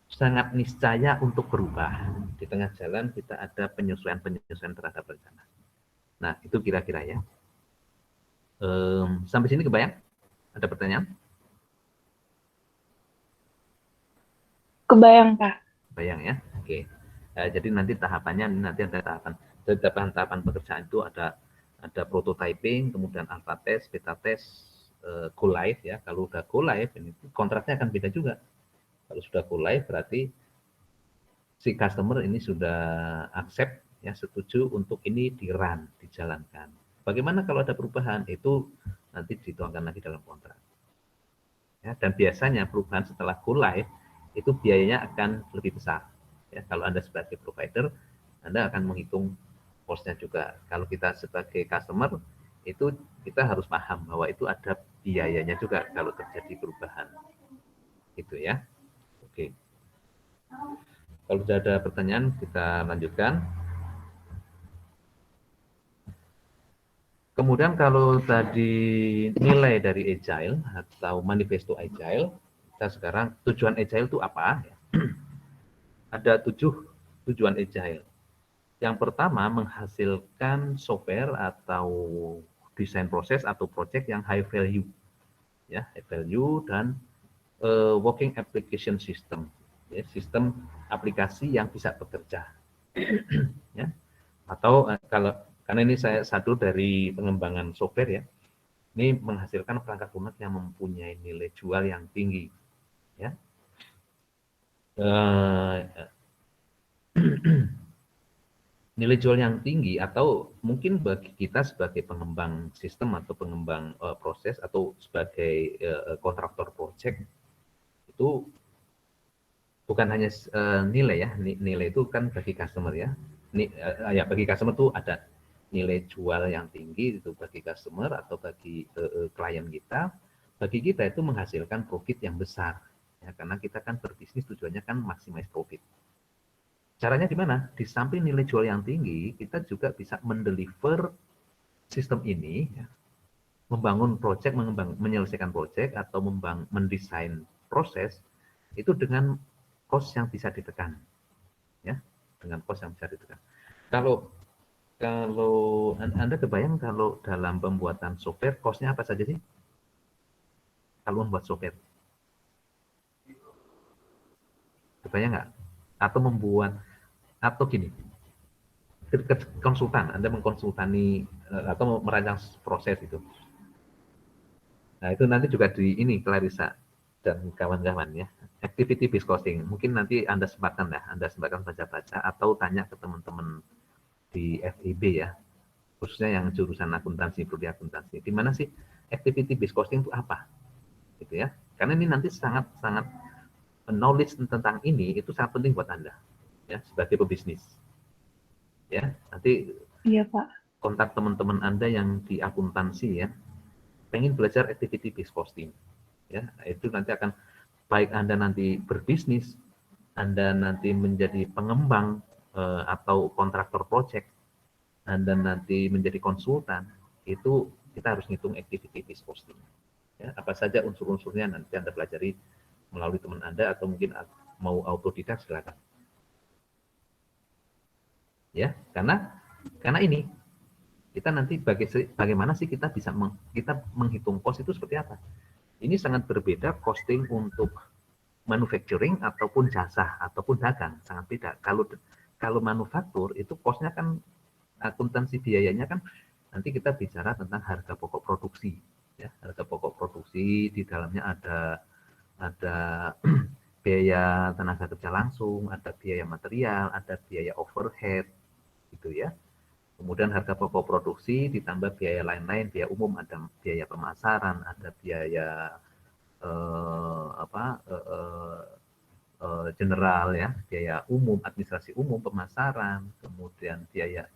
sangat niscaya untuk berubah. Di tengah jalan kita ada penyesuaian-penyesuaian terhadap rencana. Nah, itu kira-kira ya. Sampai sini kebayang? Ada pertanyaan? Kebayang, Pak. Kebayang ya? Oke. Jadi nanti tahapannya, nanti ada tahapan pekerjaan itu ada prototyping, kemudian alpha test, beta test, go live ya. Kalau udah go live, ini kontraknya akan beda juga. Kalau sudah go live berarti si customer ini sudah accept ya, setuju untuk ini di-run, dijalankan. Bagaimana kalau ada perubahan? Itu nanti dituangkan lagi dalam kontrak. Ya, dan biasanya perubahan setelah go live itu biayanya akan lebih besar. Ya, kalau Anda sebagai provider, Anda akan menghitung cost-nya juga. Kalau kita sebagai customer, itu kita harus paham bahwa itu ada biayanya juga kalau terjadi perubahan. Itu ya. Oke. Kalau sudah ada pertanyaan, kita lanjutkan. Kemudian kalau tadi nilai dari Agile atau manifesto Agile, kita sekarang tujuan Agile itu apa? Ada 7 tujuan Agile. Yang pertama, menghasilkan software atau desain proses atau project yang high value, ya, high value dan working application system, ya, sistem aplikasi yang bisa bekerja, ya. Atau karena ini saya satu dari pengembangan software ya, ini menghasilkan perangkat lunak yang mempunyai nilai jual yang tinggi, ya. Nilai jual yang tinggi, atau mungkin bagi kita sebagai pengembang sistem atau pengembang proses atau sebagai kontraktor project, itu bukan hanya nilai ya, nilai itu kan bagi customer ya. Ya bagi customer itu ada nilai jual yang tinggi itu bagi customer atau bagi klien kita. Bagi kita itu menghasilkan profit yang besar ya, karena kita kan berbisnis tujuannya kan maximize profit. Caranya gimana? Di samping nilai jual yang tinggi, kita juga bisa mendeliver sistem ini, ya, membangun project, menyelesaikan project atau mendesain proses itu dengan cost yang bisa ditekan, ya, dengan cost yang bisa ditekan. Kalau Anda kebayang kalau dalam pembuatan software cost-nya apa saja sih? Kalau membuat software, kebayang nggak? Atau gini, konsultan, Anda mengkonsultani atau merancang proses itu. Nah, itu nanti juga di ini Clarissa dan kawan-kawan ya. Activity based costing. Mungkin nanti Anda sempatkan baca-baca atau tanya ke teman-teman di FIB ya. Khususnya yang jurusan akuntansi, prodi akuntansi. Di mana sih activity based costing itu apa? Gitu ya. Karena ini nanti sangat knowledge tentang ini itu sangat penting buat Anda ya sebagai pebisnis. Ya, nanti Iya, Pak. kontak teman-teman Anda yang di akuntansi ya, pengen belajar activity based costing ya, itu nanti akan baik Anda nanti berbisnis, Anda nanti menjadi pengembang atau kontraktor project, Anda nanti menjadi konsultan, itu kita harus ngitung activity based costing ya, apa saja unsur-unsurnya nanti Anda pelajari melalui teman Anda atau mungkin mau autodidak silakan ya, karena ini kita nanti bagaimana sih kita bisa kita menghitung cost itu seperti apa. Ini sangat berbeda costing untuk manufacturing ataupun jasa ataupun dagang, sangat beda. Kalau manufaktur itu cost-nya kan akuntansi biayanya kan nanti kita bicara tentang harga pokok produksi. Ya, harga pokok produksi di dalamnya ada biaya tenaga kerja langsung, ada biaya material, ada biaya overhead, gitu ya. Kemudian harga pokok produksi ditambah biaya lain-lain, biaya umum, ada biaya pemasaran, ada biaya general ya, biaya umum, administrasi umum, pemasaran, kemudian biaya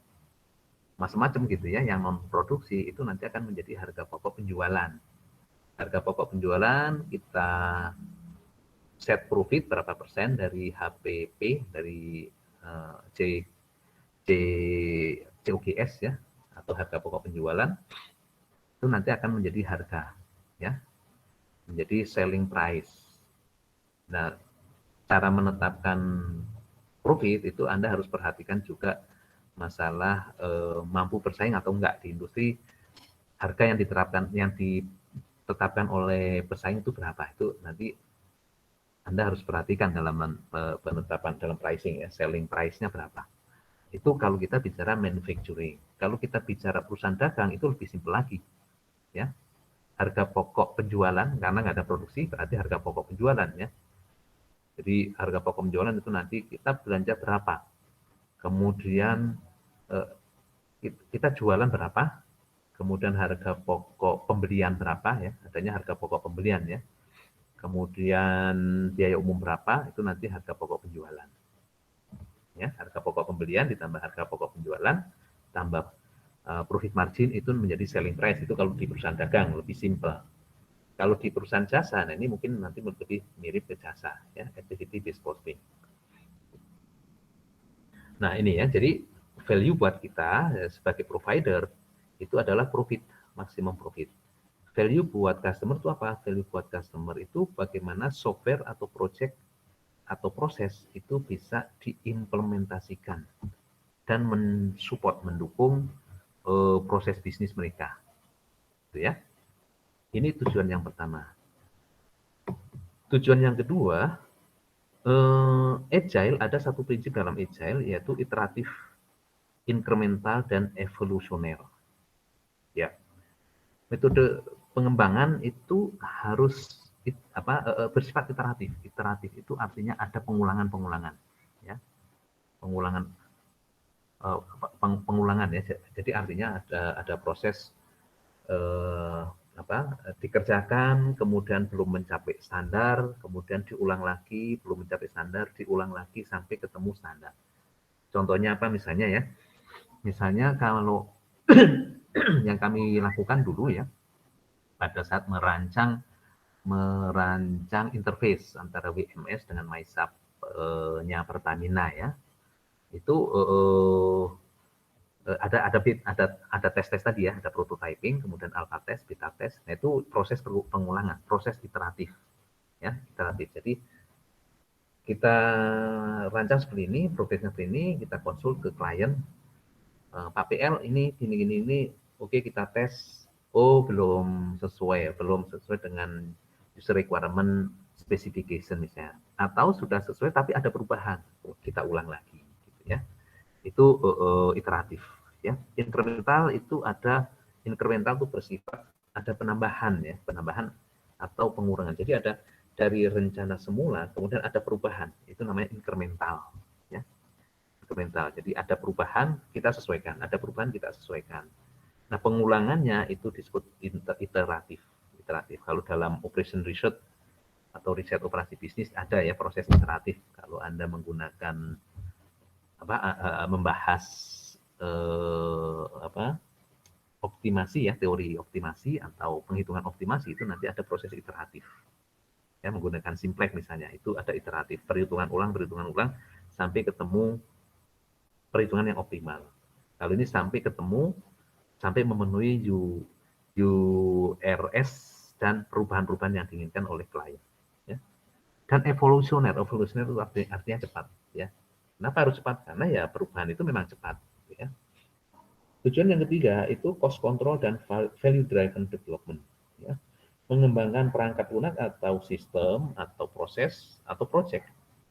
macam-macam gitu ya, yang non produksi itu nanti akan menjadi harga pokok penjualan. Harga pokok penjualan kita set profit berapa persen dari HPP, dari C, C, COGS ya, atau harga pokok penjualan, itu nanti akan menjadi harga ya, menjadi selling price. Nah, cara menetapkan profit itu Anda harus perhatikan juga masalah mampu bersaing atau enggak di industri. Harga yang ditetapkan oleh pesaing itu berapa, itu nanti Anda harus perhatikan dalam penetapan dalam pricing ya, selling price-nya berapa. Itu kalau kita bicara manufacturing. Kalau kita bicara perusahaan dagang itu lebih simpel lagi ya. Harga pokok penjualan, karena nggak ada produksi berarti harga pokok penjualan ya. Jadi harga pokok penjualan itu nanti kita belanja berapa, kemudian kita jualan berapa, kemudian harga pokok pembelian berapa ya, adanya harga pokok pembelian ya, kemudian biaya umum berapa, itu nanti harga pokok penjualan ya. Harga pokok pembelian ditambah harga pokok penjualan tambah profit margin itu menjadi selling price. Itu kalau di perusahaan dagang lebih simple. Kalau di perusahaan jasa, nah ini mungkin nanti lebih mirip ke jasa ya, activity based costing. Nah ini ya, jadi value buat kita sebagai provider itu adalah profit, maksimum profit. Value buat customer itu apa? Value buat customer itu bagaimana software atau project atau proses itu bisa diimplementasikan dan mensupport, mendukung proses bisnis mereka. Gitu ya. Ini tujuan yang pertama. Tujuan yang kedua, Agile, ada satu prinsip dalam Agile yaitu iteratif, inkremental, dan evolusioner. Ya, metode pengembangan itu harus bersifat iteratif. Iteratif itu artinya ada pengulangan-pengulangan, ya, pengulangan ya. Jadi artinya ada proses dikerjakan, kemudian belum mencapai standar, kemudian diulang lagi, belum mencapai standar, diulang lagi sampai ketemu standar. Contohnya apa misalnya ya? Misalnya kalau yang kami lakukan dulu ya, pada saat merancang interface antara WMS dengan MySAP-nya Pertamina ya, itu ada tes-tes tadi ya, ada prototyping, kemudian alpha test, beta test. Nah itu proses pengulangan, proses iteratif ya, iteratif. Jadi kita rancang seperti ini, progresnya seperti ini, kita konsul ke klien, Pak PL ini gini, oke kita tes, oh belum sesuai dengan user requirement specification misalnya, atau sudah sesuai tapi ada perubahan, kita ulang lagi, gitu ya. Itu iteratif ya. Inkremental itu bersifat ada penambahan ya, penambahan atau pengurangan. Jadi ada dari rencana semula kemudian ada perubahan, itu namanya inkremental ya. Inkremental. Jadi ada perubahan kita sesuaikan, ada perubahan kita sesuaikan. Nah, pengulangannya itu disebut iteratif. Iteratif. Kalau dalam operation research atau riset operasi bisnis ada ya proses iteratif. Kalau Anda menggunakan membahas optimasi ya, teori optimasi atau penghitungan optimasi, itu nanti ada proses iteratif ya, menggunakan simplex misalnya, itu ada iteratif, perhitungan ulang sampai ketemu perhitungan yang optimal. Kalau ini sampai memenuhi URS dan perubahan-perubahan yang diinginkan oleh klien ya. Dan evolusioner itu artinya cepat ya. Kenapa harus cepat? Karena ya perubahan itu memang cepat. Ya. Tujuan yang ketiga itu cost control dan value driven development. Ya. Mengembangkan perangkat lunak atau sistem atau proses atau project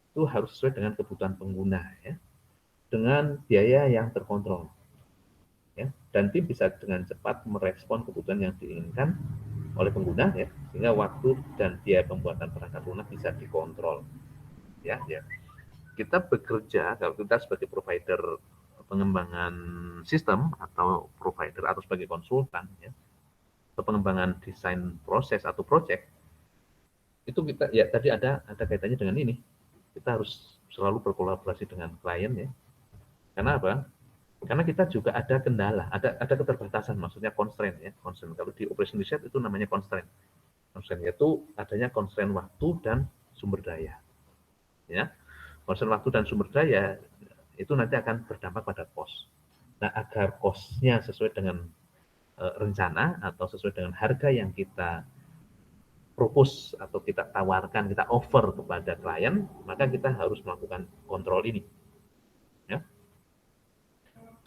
itu harus sesuai dengan kebutuhan pengguna ya, dengan biaya yang terkontrol. Ya. dan tim bisa dengan cepat merespon kebutuhan yang diinginkan oleh pengguna ya, sehingga waktu dan biaya pembuatan perangkat lunak bisa dikontrol. Ya. Kita bekerja kalau kita sebagai provider pengembangan sistem atau provider atau sebagai konsultan ya, pengembangan desain proses atau project itu kita ya tadi ada kaitannya dengan ini. Kita harus selalu berkolaborasi dengan klien ya. Karena apa? Karena kita juga ada kendala, ada keterbatasan, maksudnya constraint ya. Constraint kalau di operation research itu namanya constraint. Constraint yaitu adanya constraint waktu dan sumber daya. Ya. Constraint waktu dan sumber daya itu nanti akan berdampak pada cost. Nah, agar cost-nya sesuai dengan rencana atau sesuai dengan harga yang kita propose atau kita tawarkan, kita offer kepada klien, maka kita harus melakukan kontrol ini. Ya.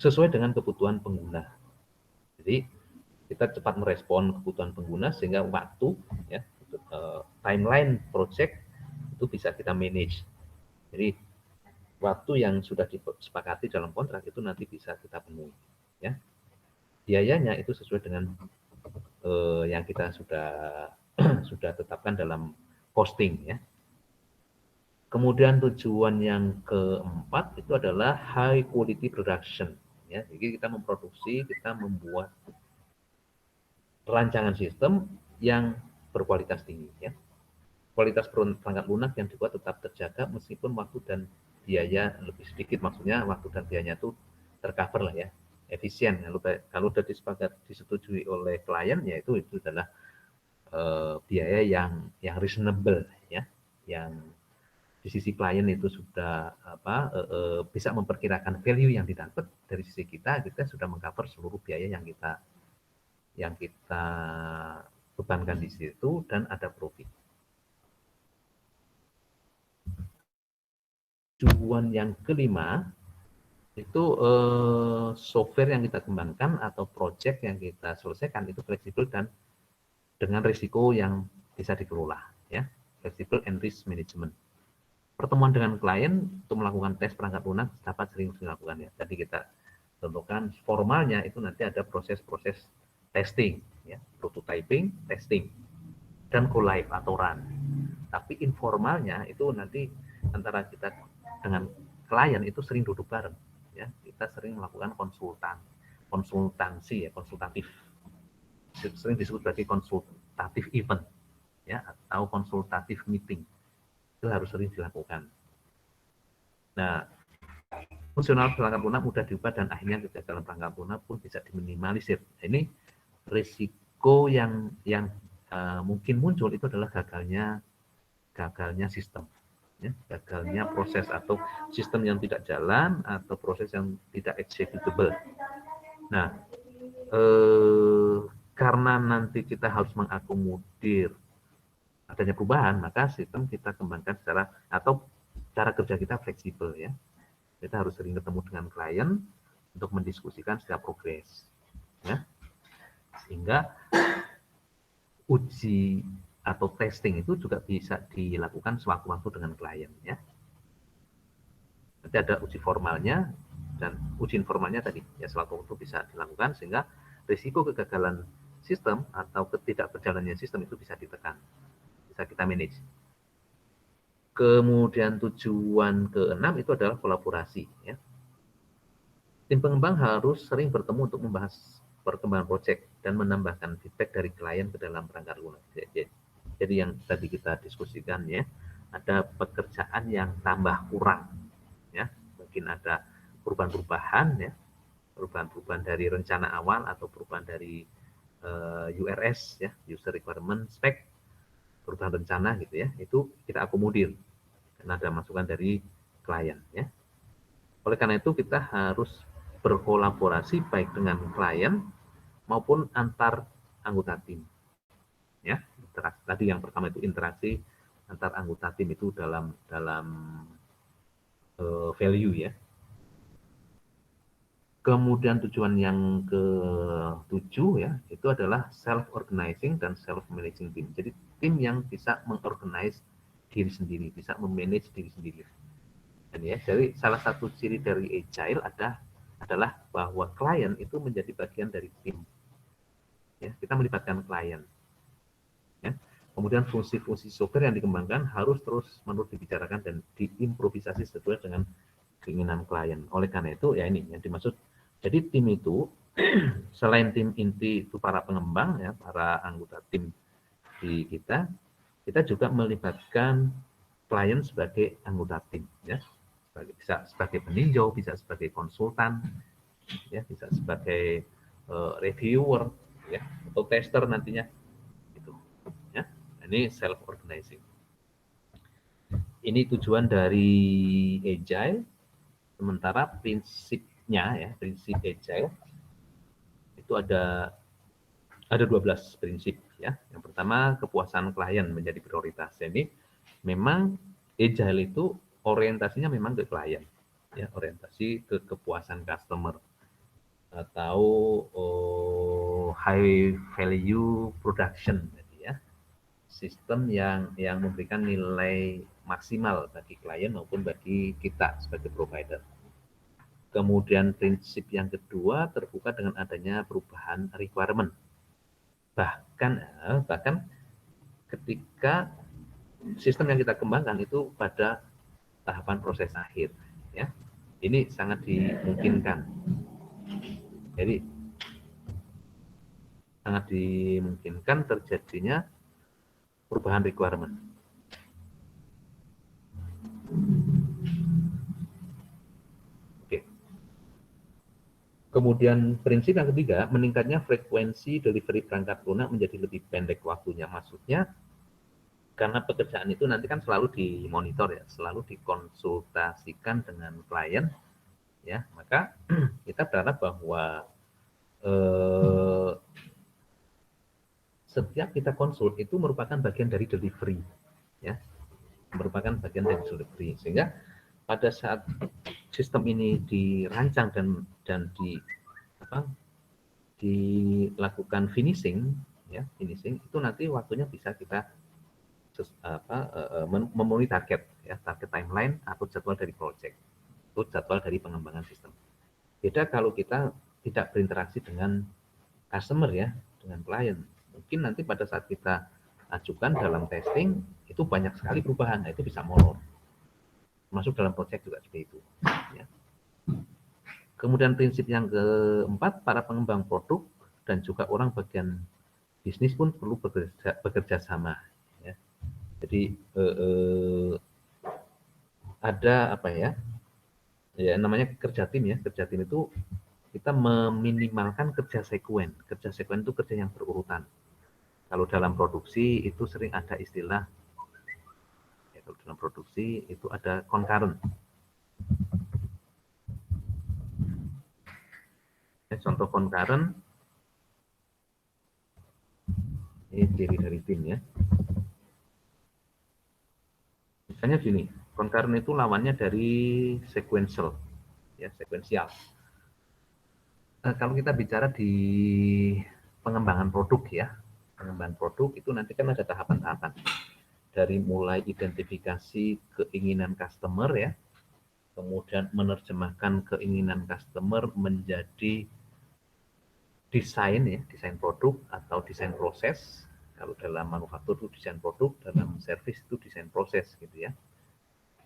Sesuai dengan kebutuhan pengguna. Jadi kita cepat merespon kebutuhan pengguna sehingga waktu ya timeline project itu bisa kita manage. Jadi waktu yang sudah disepakati dalam kontrak itu nanti bisa kita penuhi ya. Biayanya itu sesuai dengan yang kita sudah tetapkan dalam costing ya. Kemudian tujuan yang keempat itu adalah high quality production ya. Jadi kita memproduksi, kita membuat rancangan sistem yang berkualitas tinggi ya. Kualitas perangkat lunak yang dibuat tetap terjaga meskipun waktu dan biaya lebih sedikit, maksudnya waktu dan biayanya itu tercover lah ya, efisien. Kalau sudah disetujui oleh klien ya itu adalah biaya yang reasonable ya, yang di sisi klien itu sudah bisa memperkirakan value yang didapat. Dari sisi kita sudah mengcover seluruh biaya yang kita bebankan di situ dan ada profit. Tujuan yang kelima itu software yang kita kembangkan atau project yang kita selesaikan itu fleksibel dan dengan risiko yang bisa dikelola ya, flexible and risk management. Pertemuan dengan klien untuk melakukan tes perangkat lunak dapat sering dilakukan ya. Tadi kita tentukan formalnya itu nanti ada proses-proses testing ya, prototyping, testing dan go live atau run. Tapi informalnya itu nanti antara kita dengan klien itu sering duduk bareng ya, kita sering melakukan konsultansi ya, konsultatif, sering disebut sebagai konsultatif event ya, atau konsultatif meeting, itu harus sering dilakukan. Nah, fungsional perangkat lunak mudah diubah dan akhirnya kegagalan perangkat lunak pun bisa diminimalisir. Ini risiko yang mungkin muncul itu adalah gagalnya sistem ya, gagalnya proses atau sistem yang tidak jalan atau proses yang tidak executable. Nah, karena nanti kita harus mengakomodir adanya perubahan, maka sistem kita kembangkan atau cara kerja kita fleksibel ya. Kita harus sering ketemu dengan klien untuk mendiskusikan setiap progres ya. Sehingga uji atau testing itu juga bisa dilakukan sewaktu-waktu dengan klien ya. Nanti ada uji formalnya dan uji informalnya tadi ya, sewaktu-waktu bisa dilakukan sehingga risiko kegagalan sistem atau ketidakberjalannya sistem itu bisa ditekan, bisa kita manage. Kemudian tujuan keenam itu adalah kolaborasi ya. Tim pengembang harus sering bertemu untuk membahas perkembangan proyek dan menambahkan feedback dari klien ke dalam perangkat lunak. Jadi yang tadi kita diskusikan ya, ada pekerjaan yang tambah kurang ya, mungkin ada perubahan-perubahan ya, perubahan dari rencana awal atau perubahan dari URS ya, user requirement spec, perubahan rencana gitu ya, itu kita akomodir karena ada masukan dari klien ya. Oleh karena itu kita harus berkolaborasi baik dengan klien maupun antar anggota tim ya. Tadi yang pertama itu interaksi antar anggota tim itu dalam value ya. Kemudian tujuan yang ke-7 ya, itu adalah self-organizing dan self-managing team. Jadi tim yang bisa mengorganize diri sendiri, bisa memanage diri sendiri. Dan ya, jadi salah satu ciri dari agile adalah bahwa klien itu menjadi bagian dari tim. Ya, kita melibatkan klien. Ya. Kemudian fungsi-fungsi software yang dikembangkan harus terus-menerus dibicarakan dan diimprovisasi sesuai dengan keinginan klien. Oleh karena itu, ya ini yang dimaksud. Jadi tim itu selain tim inti itu para pengembang, ya, para anggota tim di kita juga melibatkan klien sebagai anggota tim, ya, bisa sebagai peninjau, bisa sebagai konsultan, ya, bisa sebagai reviewer, ya, atau tester nantinya, gitu, ya. Ini self organizing. Ini tujuan dari agile. Sementara prinsipnya, ya, prinsip agile itu ada 12 prinsip, ya. Yang pertama, kepuasan klien menjadi prioritas. Jadi memang agile itu orientasinya memang ke klien, ya, orientasi ke kepuasan customer atau high value production, ya, sistem yang memberikan nilai maksimal bagi klien maupun bagi kita sebagai provider. Kemudian prinsip yang kedua, terbuka dengan adanya perubahan requirement. Bahkan ketika sistem yang kita kembangkan itu pada tahapan proses akhir, ya, ini sangat dimungkinkan. Jadi sangat dimungkinkan terjadinya perubahan requirement. Oke. Kemudian prinsip yang ketiga, meningkatnya frekuensi delivery perangkat lunak menjadi lebih pendek waktunya. Maksudnya karena pekerjaan itu nanti kan selalu dimonitor, ya, selalu dikonsultasikan dengan klien, ya, maka kita berharap bahwa setiap kita konsul itu merupakan bagian dari delivery, ya, merupakan bagian dari delivery, sehingga pada saat sistem ini dirancang dan dilakukan finishing, ya, finishing itu nanti waktunya bisa kita memenuhi target, ya, target timeline atau jadwal dari project, itu jadwal dari pengembangan sistem. Beda kalau kita tidak berinteraksi dengan customer, ya, dengan klien. Mungkin nanti pada saat kita ajukan dalam testing itu banyak sekali perubahan, nah itu bisa molor. Masuk dalam project juga seperti itu, ya. Kemudian prinsip yang keempat, para pengembang produk dan juga orang bagian bisnis pun perlu bekerja sama, ya. Jadi ada apa ya namanya kerja tim, ya. Kerja tim itu kita meminimalkan kerja sekuen. Kerja sekuen itu kerja yang berurutan. Kalau dalam produksi itu sering ada istilah, ya, kalau dalam produksi itu ada concurrent. Ya, contoh concurrent ini ciri dari tim, ya. Misalnya gini, concurrent itu lawannya dari sequential, ya, sekuensial. Kalau kita bicara di pengembangan produk, ya, pengembangan produk itu nanti kan ada tahapan-tahapan dari mulai identifikasi keinginan customer, ya, kemudian menerjemahkan keinginan customer menjadi desain, ya, desain produk atau desain proses. Kalau dalam manufaktur itu desain produk, dalam servis itu desain proses, gitu, ya.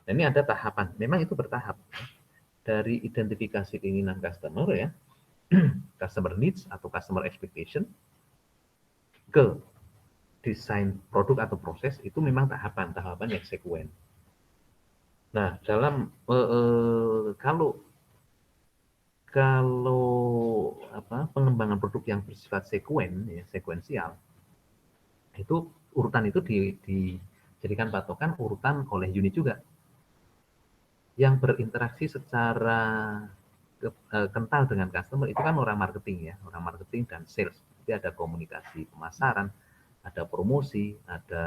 Nah, ini ada tahapan, memang itu bertahap, dari identifikasi keinginan customer, ya, customer needs atau customer expectation, ke desain produk atau proses, itu memang tahapan yang sekuen. Nah, dalam kalau pengembangan produk yang bersifat sekuen, ya, sekuensial, itu urutan itu dijadikan patokan urutan oleh unit juga. Yang berinteraksi secara kental dengan customer itu kan orang marketing, ya, orang marketing dan sales. Jadi ada komunikasi pemasaran, ada promosi, ada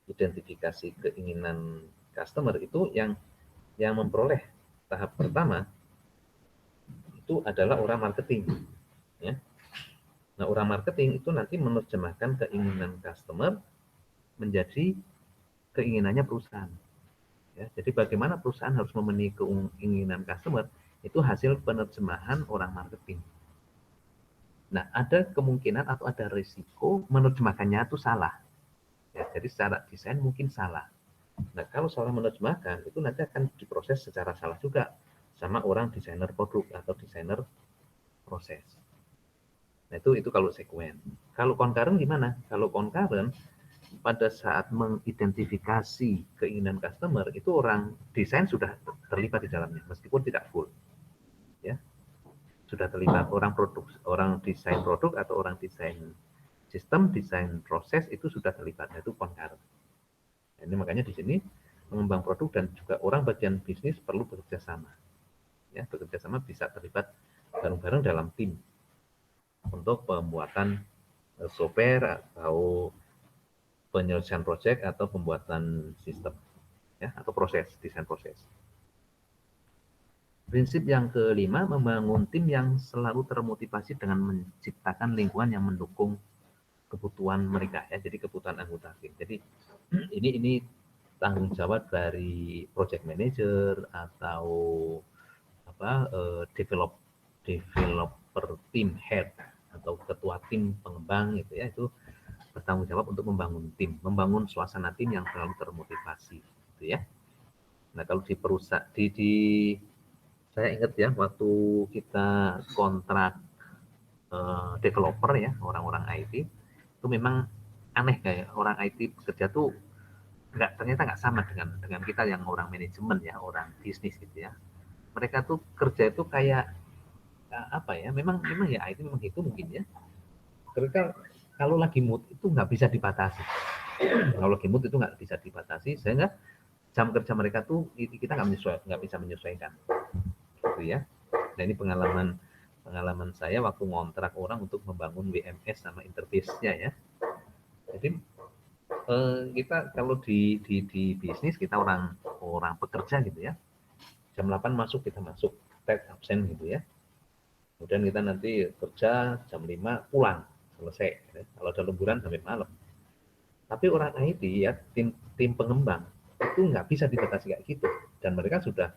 identifikasi keinginan customer. Itu yang memperoleh tahap pertama itu adalah orang marketing, ya. Nah, orang marketing itu nanti menerjemahkan keinginan customer menjadi keinginannya perusahaan, ya. Jadi bagaimana perusahaan harus memenuhi keinginan customer, itu hasil penerjemahan orang marketing. Nah, ada kemungkinan atau ada risiko menerjemahkannya itu salah. Ya, jadi secara desain mungkin salah. Nah, kalau salah menerjemahkan, itu nanti akan diproses secara salah juga sama orang desainer produk atau desainer proses. Nah, itu kalau sekuen. Kalau concurrent gimana? Kalau concurrent, pada saat mengidentifikasi keinginan customer, itu orang desain sudah terlibat di dalamnya, meskipun tidak full. Ya, sudah terlibat orang desain produk atau orang desain sistem, desain proses itu sudah terlibat, itu concurrent. Ini makanya di sini pengembang produk dan juga orang bagian bisnis perlu bekerja sama. Ya, bekerja sama bisa terlibat bareng-bareng dalam tim untuk pembuatan software atau penyelesaian proyek atau pembuatan sistem, ya, atau proses, desain proses. Prinsip yang kelima, membangun tim yang selalu termotivasi dengan menciptakan lingkungan yang mendukung kebutuhan mereka, ya, jadi kebutuhan anggota tim. Jadi ini tanggung jawab dari project manager atau developer team head atau ketua tim pengembang gitu ya, itu bertanggung jawab untuk membangun tim, membangun suasana tim yang selalu termotivasi gitu ya. Nah, kalau di perusahaan saya ingat ya, waktu kita kontrak developer ya, orang-orang IT itu memang aneh, kayak orang IT bekerja tuh ternyata nggak sama dengan kita yang orang manajemen ya, orang bisnis gitu ya. Mereka tuh kerja itu kayak apa ya, memang ya IT memang itu mungkin ya. Mereka kalau lagi mood itu nggak bisa dibatasi. Kalau lagi mood itu nggak bisa dibatasi, sehingga jam kerja mereka tuh kita nggak bisa menyesuaikan, gitu ya. Nah, ini pengalaman saya waktu ngontrak orang untuk membangun WMS sama interface-nya ya. Jadi kita kalau di bisnis kita orang pekerja gitu ya. Jam 8 masuk kita masuk, tag absen gitu ya. Kemudian kita nanti kerja jam 5 pulang, selesai. Ya. Kalau ada lemburan sampai malam. Tapi orang IT ya, tim pengembang itu nggak bisa dibatasi kayak gitu. Dan mereka sudah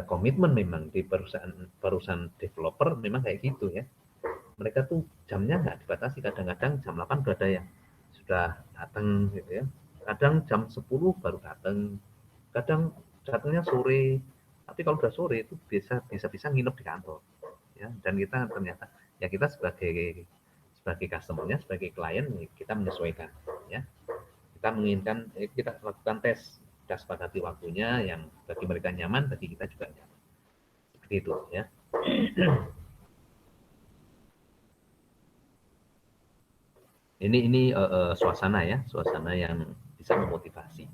komitmen memang di perusahaan developer memang kayak gitu ya. Mereka tuh jamnya nggak dibatasi. Kadang-kadang jam 8 udah ada yang sudah datang gitu ya. Kadang jam 10 baru datang. Kadang datangnya sore. Tapi kalau udah sore itu bisa nginep di kantor. Ya, dan kita ternyata ya kita sebagai customer-nya, sebagai klien kita menyesuaikan ya. Kita menginginkan kita lakukan tes, kita sepakati waktunya yang bagi mereka nyaman, bagi kita juga nyaman. Seperti itu ya. Ini suasana ya, suasana yang bisa memotivasi.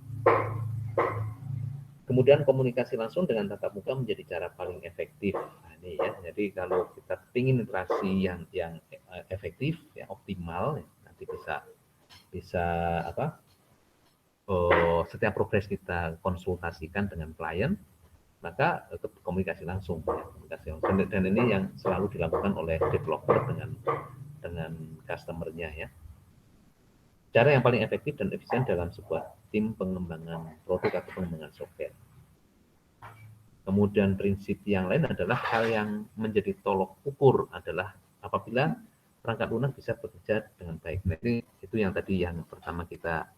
Kemudian komunikasi langsung dengan tatap muka menjadi cara paling efektif. Nah, ini ya. Jadi kalau kita ingin interaksi yang efektif, ya optimal, ya, nanti bisa apa? Setiap progres kita konsultasikan dengan klien, maka komunikasi langsung, ya, komunikasi langsung. Dan ini yang selalu dilakukan oleh developer dengan customer-nya ya. Cara yang paling efektif dan efisien dalam sebuah tim pengembangan produk atau pengembangan software. Kemudian prinsip yang lain adalah hal yang menjadi tolok ukur adalah apabila perangkat lunak bisa bekerja dengan baik. Nah, itu yang tadi yang pertama kita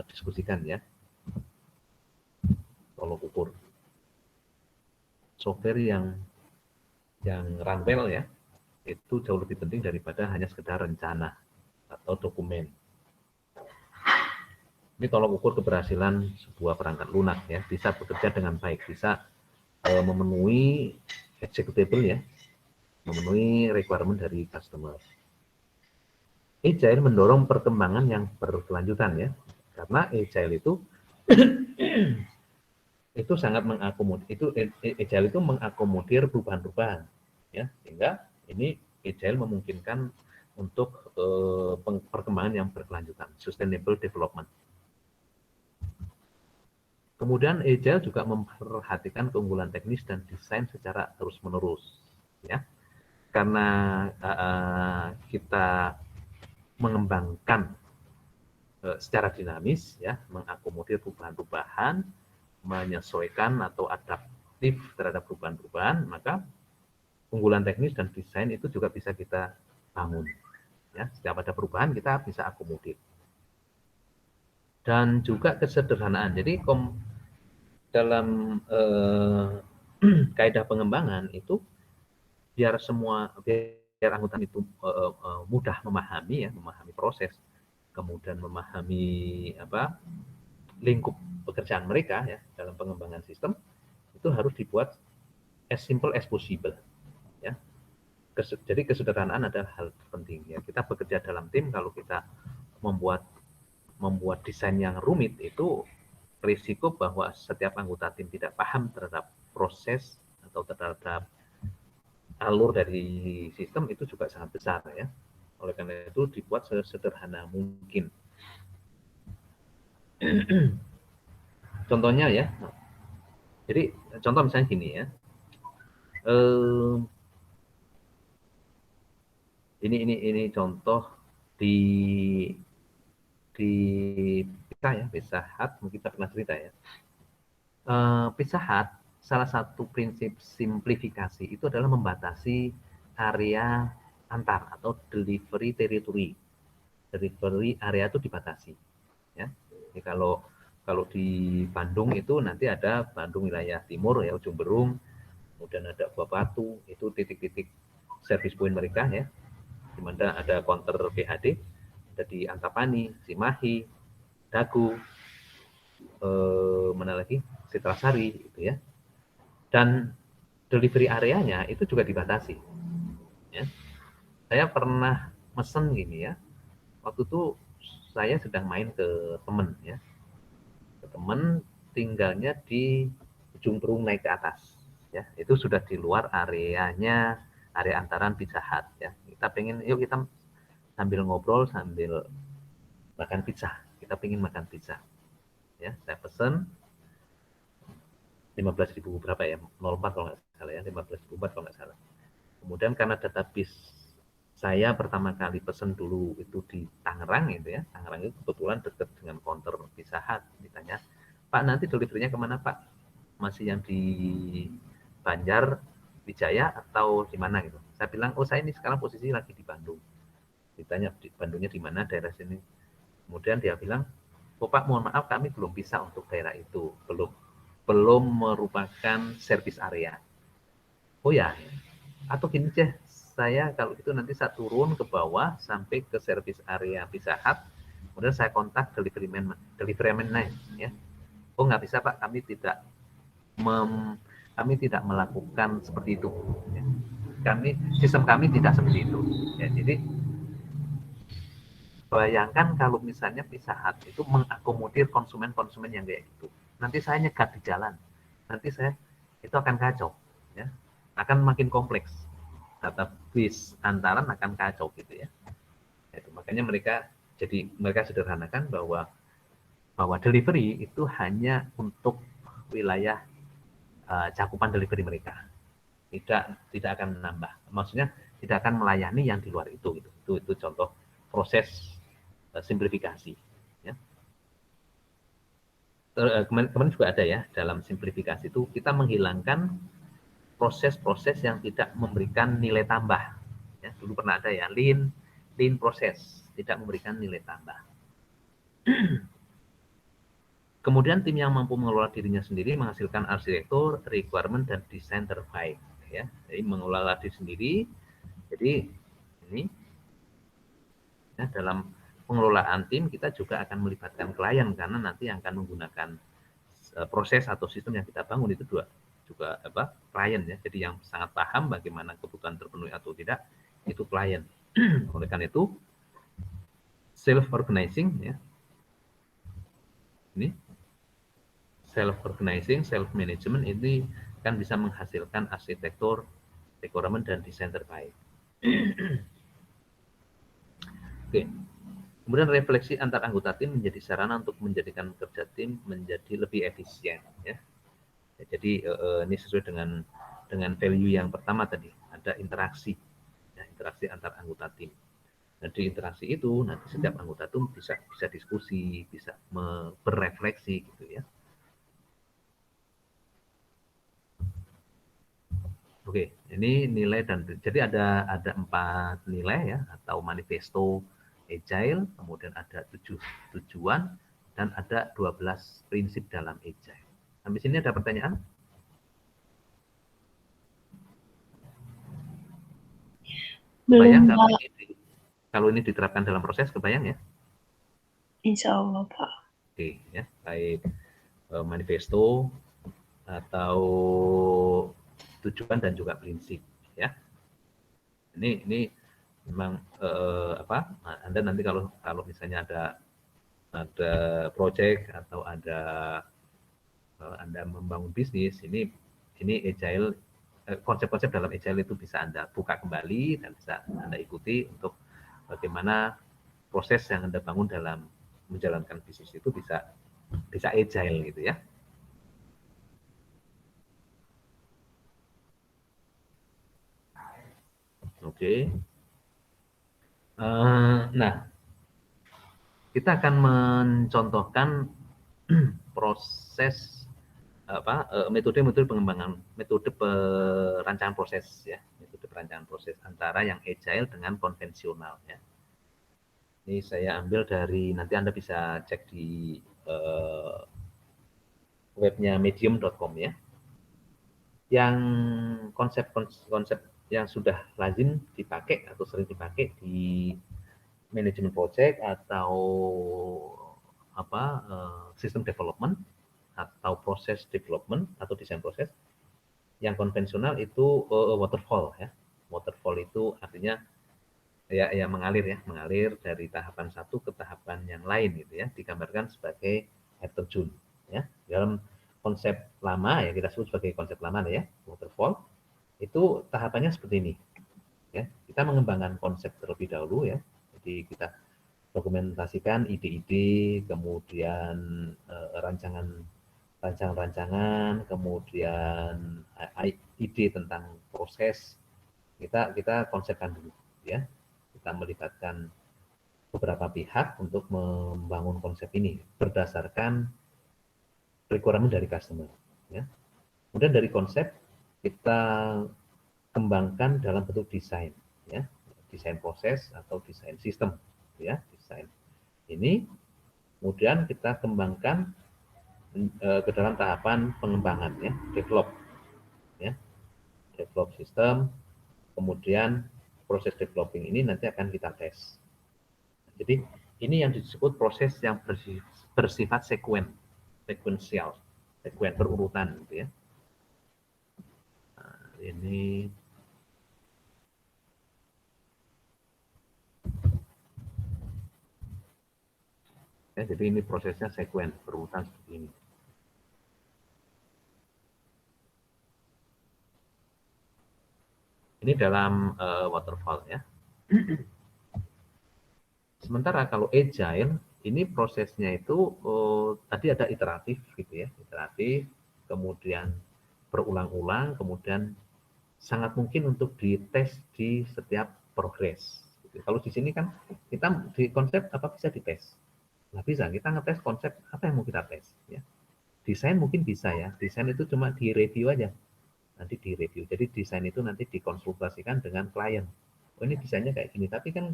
diskusikan ya. Tolok ukur. Software yang run well ya, itu jauh lebih penting daripada hanya sekedar rencana atau dokumen. Ini tolok ukur keberhasilan sebuah perangkat lunak ya, bisa bekerja dengan baik, bisa memenuhi executable ya, memenuhi requirement dari customer. Agile mendorong perkembangan yang berkelanjutan ya, karena Agile itu sangat mengakomodir, Agile itu mengakomodir perubahan-perubahan ya, sehingga ini Agile memungkinkan untuk perkembangan yang berkelanjutan, sustainable development. Kemudian Agile juga memperhatikan keunggulan teknis dan desain secara terus-menerus ya, karena kita mengembangkan secara dinamis ya, mengakomodir perubahan-perubahan, menyesuaikan atau adaptif adaptif terhadap perubahan-perubahan, maka unggulan teknis dan desain itu juga bisa kita bangun. Ya, setiap ada perubahan kita bisa akomodir. Dan juga kesederhanaan. Jadi dalam kaidah pengembangan itu biar anggota itu mudah memahami proses, kemudian memahami lingkup pekerjaan mereka ya dalam pengembangan sistem, itu harus dibuat as simple as possible ya. Jadi kesederhanaan adalah hal penting ya. Kita bekerja dalam tim, kalau kita membuat desain yang rumit, itu risiko bahwa setiap anggota tim tidak paham terhadap proses atau terhadap alur dari sistem, itu juga sangat besar ya. Oleh karena itu dibuat sesederhana mungkin. Contohnya ya, jadi contoh misalnya gini ya, ini contoh di Pizza Hut, mungkin kita pernah cerita ya. Pizza Hut, salah satu prinsip simplifikasi itu adalah membatasi area antar atau delivery territory. Delivery area itu dibatasi. Ya. Jadi kalau di Bandung itu nanti ada Bandung wilayah timur ya, Ujung Berung, kemudian ada Buah Batu, itu titik-titik service point mereka ya, di mana ada counter PHD, ada di Antapani, Cimahi, Dagu, mana lagi, Citrasari gitu ya. Dan delivery areanya itu juga dibatasi ya. Saya pernah mesen gini ya, waktu itu saya sedang main ke temen ya, tinggalnya di Ujung Berung naik ke atas ya, itu sudah di luar area antaran Pizza Hut ya. Kita pengen, yuk kita sambil ngobrol sambil makan pizza, kita pengen makan pizza ya. Saya pesen 15.000 berapa ya, 04 kalau nggak salah ya, 15.000 kalau nggak salah. Kemudian karena database saya pertama kali pesen dulu itu di Tangerang gitu ya, Tangerang itu kebetulan dekat dengan counter Pizza Hut. Ditanya, Pak nanti deliverynya kemana Pak? Masih yang di Banjar, Wijaya atau di mana gitu? Saya bilang, oh saya ini sekarang posisi lagi di Bandung. Ditanya, di Bandungnya di mana, daerah sini. Kemudian dia bilang, oh Pak mohon maaf kami belum bisa untuk daerah itu, belum merupakan service area. Oh ya, atau gini aja, saya kalau itu nanti saya turun ke bawah sampai ke service area Pizza Hut, kemudian saya kontak delivery man ya. Oh nggak bisa Pak, kami tidak melakukan seperti itu ya. Sistem kami tidak seperti itu ya. Jadi bayangkan kalau misalnya Pizza Hut itu mengakomodir konsumen-konsumen yang kayak gitu, nanti saya nyegat di jalan, nanti itu akan kacau ya, akan makin kompleks, database antaran akan kacau gitu ya. Itu makanya mereka sederhanakan bahwa delivery itu hanya untuk wilayah cakupan delivery mereka, tidak akan menambah, maksudnya tidak akan melayani yang di luar itu gitu. Itu contoh proses simplifikasi ya. Kemarin juga ada ya, dalam simplifikasi itu kita menghilangkan proses-proses yang tidak memberikan nilai tambah ya. Dulu pernah ada ya, lean proses, tidak memberikan nilai tambah. Kemudian tim yang mampu mengelola dirinya sendiri menghasilkan arsitektur, requirement, dan desain terbaik ya. Jadi mengelola diri sendiri. Jadi ini ya, dalam pengelolaan tim kita juga akan melibatkan klien, karena nanti yang akan menggunakan proses atau sistem yang kita bangun itu juga klien ya. Jadi yang sangat paham bagaimana kebutuhan terpenuhi atau tidak itu klien. Oleh karena itu self organizing ya. Ini self organizing, self management ini kan bisa menghasilkan arsitektur, requirement, dan desain terbaik. Oke. Kemudian refleksi antar anggota tim menjadi sarana untuk menjadikan kerja tim menjadi lebih efisien ya. Jadi ini sesuai dengan value yang pertama tadi, ada interaksi ya, interaksi antar anggota tim. Dan di interaksi itu nanti setiap anggota tim bisa diskusi, bisa berefleksi gitu ya. Oke, ini nilai dan jadi ada 4 nilai ya atau manifesto Agile, kemudian ada 7 tujuan dan ada 12 prinsip dalam Agile. Sampai sini ada pertanyaan? Belum, Kebayang Pak. kalau ini diterapkan dalam proses, kebayang ya? Insya Allah, Pak. Oke, ya, baik manifesto atau tujuan dan juga prinsip ya. Ini memang Anda nanti kalau misalnya ada project atau ada Anda membangun bisnis, ini agile, konsep-konsep dalam agile itu bisa Anda buka kembali dan bisa Anda ikuti untuk bagaimana proses yang Anda bangun dalam menjalankan bisnis itu bisa agile gitu ya. Oke. Nah, kita akan mencontohkan proses metode-metode pengembangan, metode perancangan proses ya, metode perancangan proses antara yang agile dengan konvensional ya. Ini saya ambil dari, nanti Anda bisa cek di webnya medium.com ya. Yang konsep yang sudah lazim dipakai atau sering dipakai di manajemen project atau sistem development atau proses development atau desain proses. Yang konvensional itu waterfall ya. Waterfall itu artinya ya mengalir dari tahapan satu ke tahapan yang lain gitu ya, digambarkan sebagai air terjun ya. Dalam konsep lama ya, kita sebut sebagai konsep lama ya, waterfall itu tahapannya seperti ini ya. Kita mengembangkan konsep terlebih dahulu ya. Jadi kita dokumentasikan ide-ide, kemudian rancangan-rancangan, kemudian ide tentang proses, kita konsepkan dulu ya. Kita melibatkan beberapa pihak untuk membangun konsep ini berdasarkan requirement dari customer ya. Kemudian dari konsep kita kembangkan dalam bentuk desain ya, desain proses atau desain sistem ya, desain ini kemudian kita kembangkan ke dalam tahapan pengembangan ya, develop ya, develop sistem, kemudian proses developing ini nanti akan kita tes. Jadi ini yang disebut proses yang bersifat sekuensial, berurutan gitu ya. Nah, ini ya, jadi ini prosesnya berurutan seperti ini. Ini dalam waterfall ya. Sementara kalau agile ini prosesnya itu tadi ada iteratif gitu ya, iteratif, kemudian berulang-ulang, kemudian sangat mungkin untuk dites di setiap progres. Kalau di sini kan kita di konsep apa bisa dites, nggak bisa, kita ngetes konsep apa yang mau kita tes ya. Desain mungkin bisa ya, desain itu cuma di review aja, nanti di review. Jadi desain itu nanti dikonsultasikan dengan klien. Oh ini desainnya kayak gini, tapi kan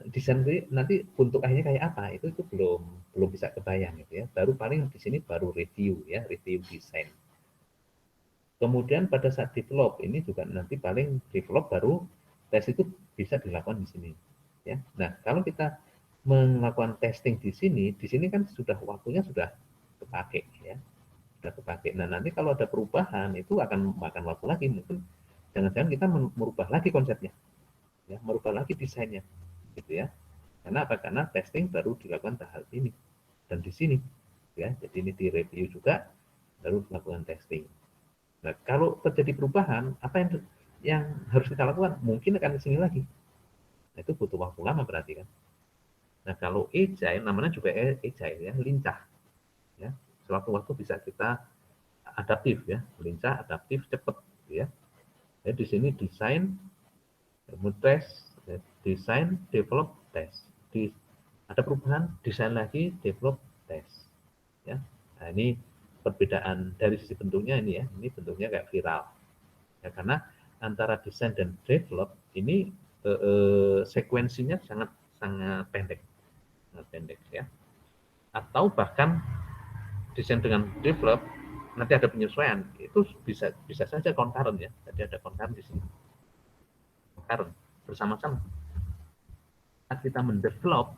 desain nanti bentuk akhirnya kayak apa itu belum bisa kebayang gitu ya. Baru paling di sini baru review ya, review desain. Kemudian pada saat develop ini juga nanti paling develop baru tes itu bisa dilakukan di sini ya. Nah, kalau kita melakukan testing di sini kan sudah waktunya sudah kepake ya. Sudah kepake. Nah, nanti kalau ada perubahan itu akan makan waktu lagi, mungkin jangan-jangan kita merubah lagi konsepnya. Ya, merubah lagi desainnya gitu ya. Karena apa? Karena testing baru dilakukan tahap ini dan di sini ya. Jadi ini di review juga baru dilakukan testing. Nah, kalau terjadi perubahan, apa yang harus kita lakukan? Mungkin akan ke sini lagi. Nah, itu butuh waktu lama berarti kan. Nah, kalau agile namanya juga agile ya, lincah ya. Sewaktu-waktu bisa kita adaptif ya, lincah, adaptif, cepat ya. Jadi di sini desain, test, desain, develop, test. Ada perubahan, desain lagi, develop, test. Ya. Nah, ini perbedaan dari sisi bentuknya ini ya. Ini bentuknya kayak viral. Ya, karena antara desain dan develop ini sekuensinya sangat pendek, ya. Atau bahkan desain dengan develop nanti ada penyesuaian, itu bisa saja concurrent ya. Jadi ada concurrent di sini, concurrent bersama-sama. Saat kita mendevelop,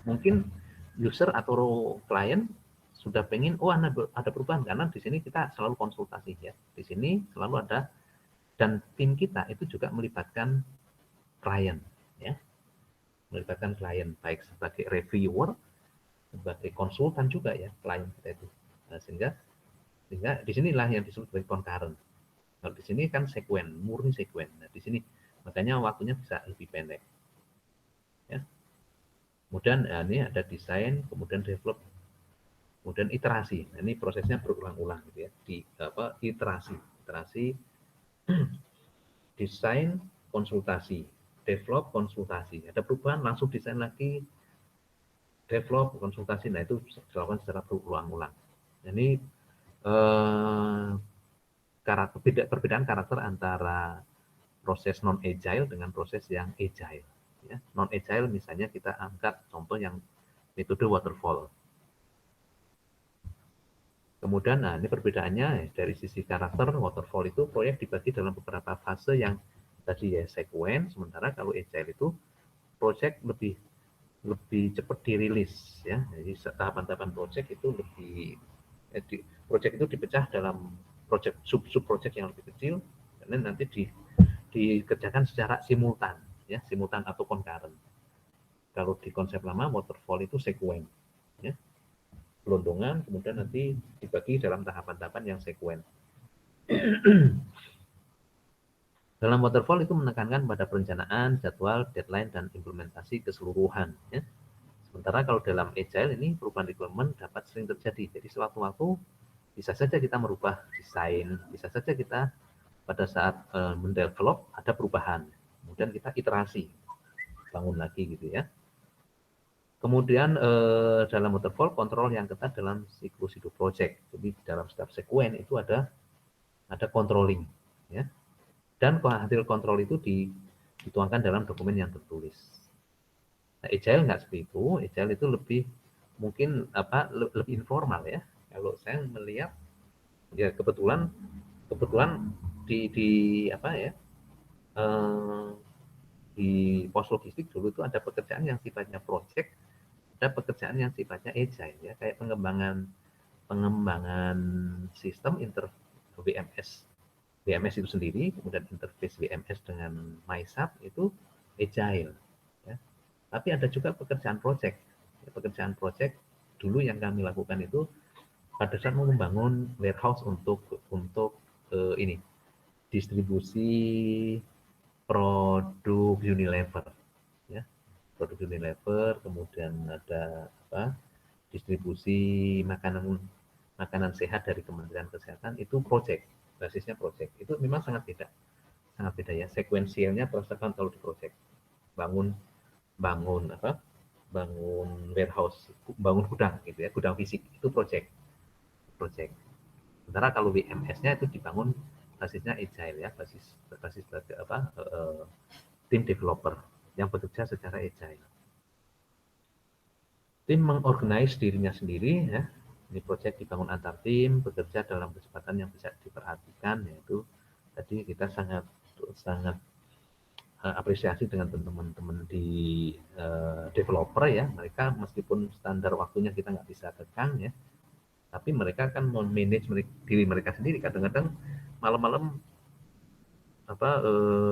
mungkin user atau klien sudah pengen, oh ada perubahan, karena di sini kita selalu konsultasi ya. Di sini selalu ada, dan tim kita itu juga melibatkan klien ya, melibatkan klien baik sebagai reviewer, sebagai konsultan juga ya klien kita itu. Nah, sehingga di sinilah yang disebut sebagai concurrent. Kalau di sini kan sekuen, murni sekuen. Nah, di sini makanya waktunya bisa lebih pendek. Ya. Kemudian ini ada desain, kemudian develop, kemudian iterasi. Nah, ini prosesnya berulang-ulang gitu ya. Iterasi, desain, konsultasi, develop, konsultasi. Ada perubahan langsung desain lagi, develop, konsultasi. Nah, itu dilakukan secara berulang-ulang. Ini perbedaan karakter antara proses non-agile dengan proses yang agile. Ya. Non-agile misalnya kita angkat contoh yang metode waterfall. Kemudian, nah ini perbedaannya dari sisi karakter waterfall itu proyek dibagi dalam beberapa fase yang tadi ya sekuen, sementara kalau agile itu proyek lebih cepat dirilis ya. Jadi tahapan-tahapan proyek itu proyek itu dipecah dalam proyek sub proyek yang lebih kecil, dan nanti dikerjakan secara simultan ya, simultan atau concurrent. Kalau di konsep lama waterfall itu sekuen ya, gelondongan, kemudian nanti dibagi dalam tahapan-tahapan yang sekuen. Dalam waterfall itu menekankan pada perencanaan, jadwal, deadline, dan implementasi keseluruhan. Ya. Sementara kalau dalam agile ini perubahan requirement dapat sering terjadi. Jadi sewaktu-waktu bisa saja kita merubah desain, bisa saja kita pada saat mendevelop ada perubahan, kemudian kita iterasi, bangun lagi gitu ya. Kemudian dalam waterfall kontrol yang ketat dalam siklus hidup project. Jadi dalam setiap sekuen itu ada controlling ya. Dan hasil kontrol itu dituangkan dalam dokumen yang tertulis. Nah, agile nggak seperti itu. Agile itu lebih mungkin lebih informal ya. Kalau saya melihat ya kebetulan di di pos logistik dulu itu ada pekerjaan yang sifatnya project, ada pekerjaan yang sifatnya agile ya, kayak pengembangan sistem WMS itu sendiri, kemudian interface WMS dengan MySAP itu agile ya. Tapi ada juga pekerjaan project. Pekerjaan project dulu yang kami lakukan itu pada saat membangun warehouse untuk ini distribusi produk Unilever ya, produk Unilever, kemudian ada distribusi makanan sehat dari Kementerian Kesehatan, itu project, basisnya project. Itu memang sangat beda ya, sekuensialnya terasakan kalau di project. Bangun warehouse, bangun gudang gitu ya, gudang fisik itu project. Sementara kalau WMS-nya itu dibangun basisnya agile ya, basis tim developer yang bekerja secara agile. Tim mengorganize dirinya sendiri ya. Ini proyek dibangun antar tim, bekerja dalam kecepatan yang bisa diperhatikan, yaitu tadi kita sangat apresiasi dengan teman-teman di developer ya. Mereka meskipun standar waktunya kita nggak bisa kekang ya, tapi mereka kan memanage diri mereka sendiri. Kadang-kadang malam-malam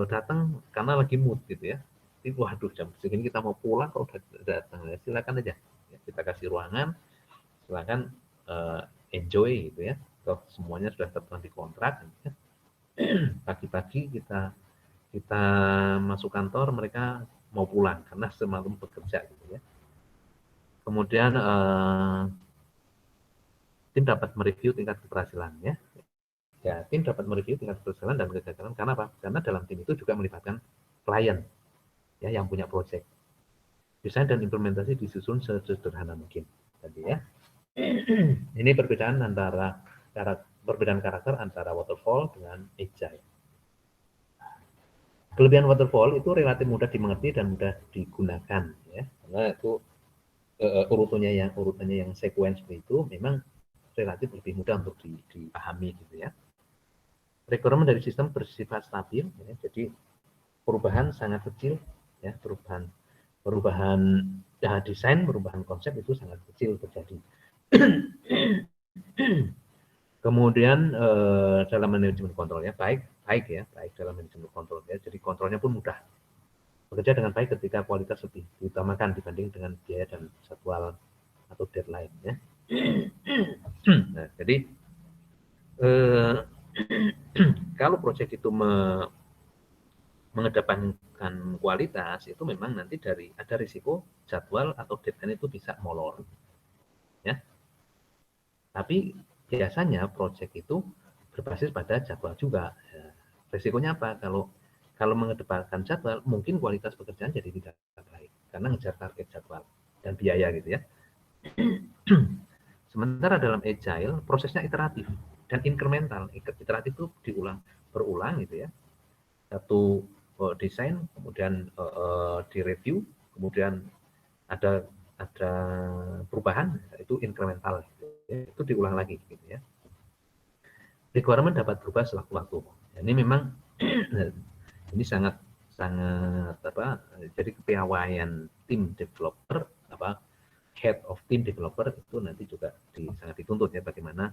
datang karena lagi mood gitu ya. Jadi, waduh jam segini kita mau pulang, kalau udah datang ya, silakan aja. Ya, kita kasih ruangan, silakan enjoy gitu ya. Toh semuanya sudah tertuang di kontrak. Ya. Pagi-pagi kita masuk kantor, mereka mau pulang karena semalam bekerja gitu ya. Kemudian tim dapat mereview tingkat keberhasilan ya. Ya, tim dapat mereview tingkat keberhasilan dan kegagalan karena apa? Karena dalam tim itu juga melibatkan klien ya yang punya project. Desain dan implementasi disusun sesederhana mungkin tadi ya. Ini perbedaan karakter antara waterfall dengan agile. Kelebihan waterfall itu relatif mudah dimengerti dan mudah digunakan ya, karena itu urutannya yang sequence itu memang relatif lebih mudah untuk dipahami gitu ya. Requirement dari sistem bersifat stabil ya, jadi perubahan sangat kecil ya, perubahan desain, perubahan konsep itu sangat kecil terjadi. Kemudian dalam manajemen kontrolnya baik dalam manajemen kontrolnya, jadi kontrolnya pun mudah. Bekerja dengan baik ketika kualitas lebih diutamakan dibanding dengan biaya dan jadwal atau deadline ya. Nah, jadi kalau proyek itu mengedepankan kualitas, itu memang nanti ada risiko jadwal atau deadline itu bisa molor ya. Tapi biasanya proyek itu berbasis pada jadwal juga. Ya. Risikonya apa? Kalau mengedepankan jadwal, mungkin kualitas pekerjaan jadi tidak baik karena ngejar target jadwal dan biaya gitu ya. Sementara dalam agile prosesnya iteratif dan incremental. Iteratif itu berulang gitu ya. Satu desain, kemudian direview, kemudian ada perubahan, itu incremental gitu ya. Itu diulang lagi gitu ya. Requirement dapat berubah sewaktu-waktu. Ini memang ini sangat jadi kepiawaian tim developer head of team developer itu nanti juga sangat dituntut ya, bagaimana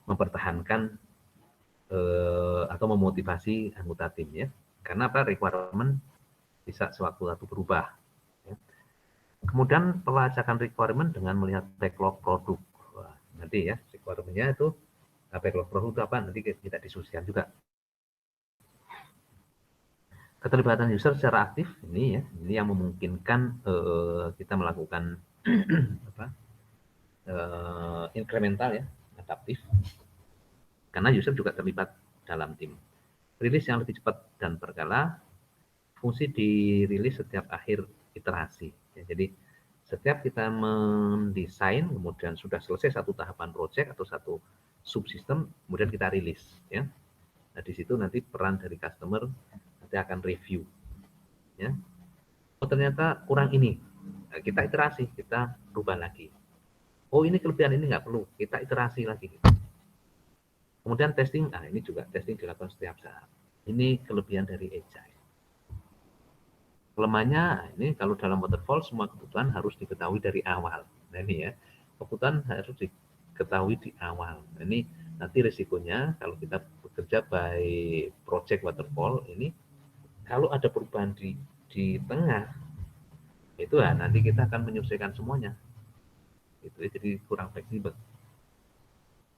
mempertahankan atau memotivasi anggota tim ya, karena requirement bisa sewaktu-waktu berubah ya. Kemudian pelacakan requirement dengan melihat backlog produk. Wah, nanti ya requirement-nya itu backlog produk itu apa, nanti kita diskusikan juga. Keterlibatan user secara aktif ini yang memungkinkan kita melakukan incremental ya, adaptif, karena user juga terlibat dalam tim. Rilis yang lebih cepat dan berkala, fungsi dirilis setiap akhir iterasi. Ya, jadi setiap kita mendesain, kemudian sudah selesai satu tahapan project atau satu subsistem, kemudian kita rilis ya. Nah, di situ nanti peran dari customer nanti akan review ya. Oh, ternyata kurang ini, nah, kita iterasi, kita rubah lagi. Oh, ini kelebihan ini nggak perlu, kita iterasi lagi. Kemudian testing, ini juga testing dilakukan setiap saat. Ini kelebihan dari agile. Kelemahannya ini kalau dalam waterfall semua kebutuhan harus diketahui dari awal. Nah ini ya, kebutuhan harus diketahui di awal. Nah, ini nanti risikonya kalau kita bekerja by project waterfall ini, kalau ada perubahan di tengah, itu nanti kita akan menyesuaikan semuanya. Itu jadi kurang fleksibel.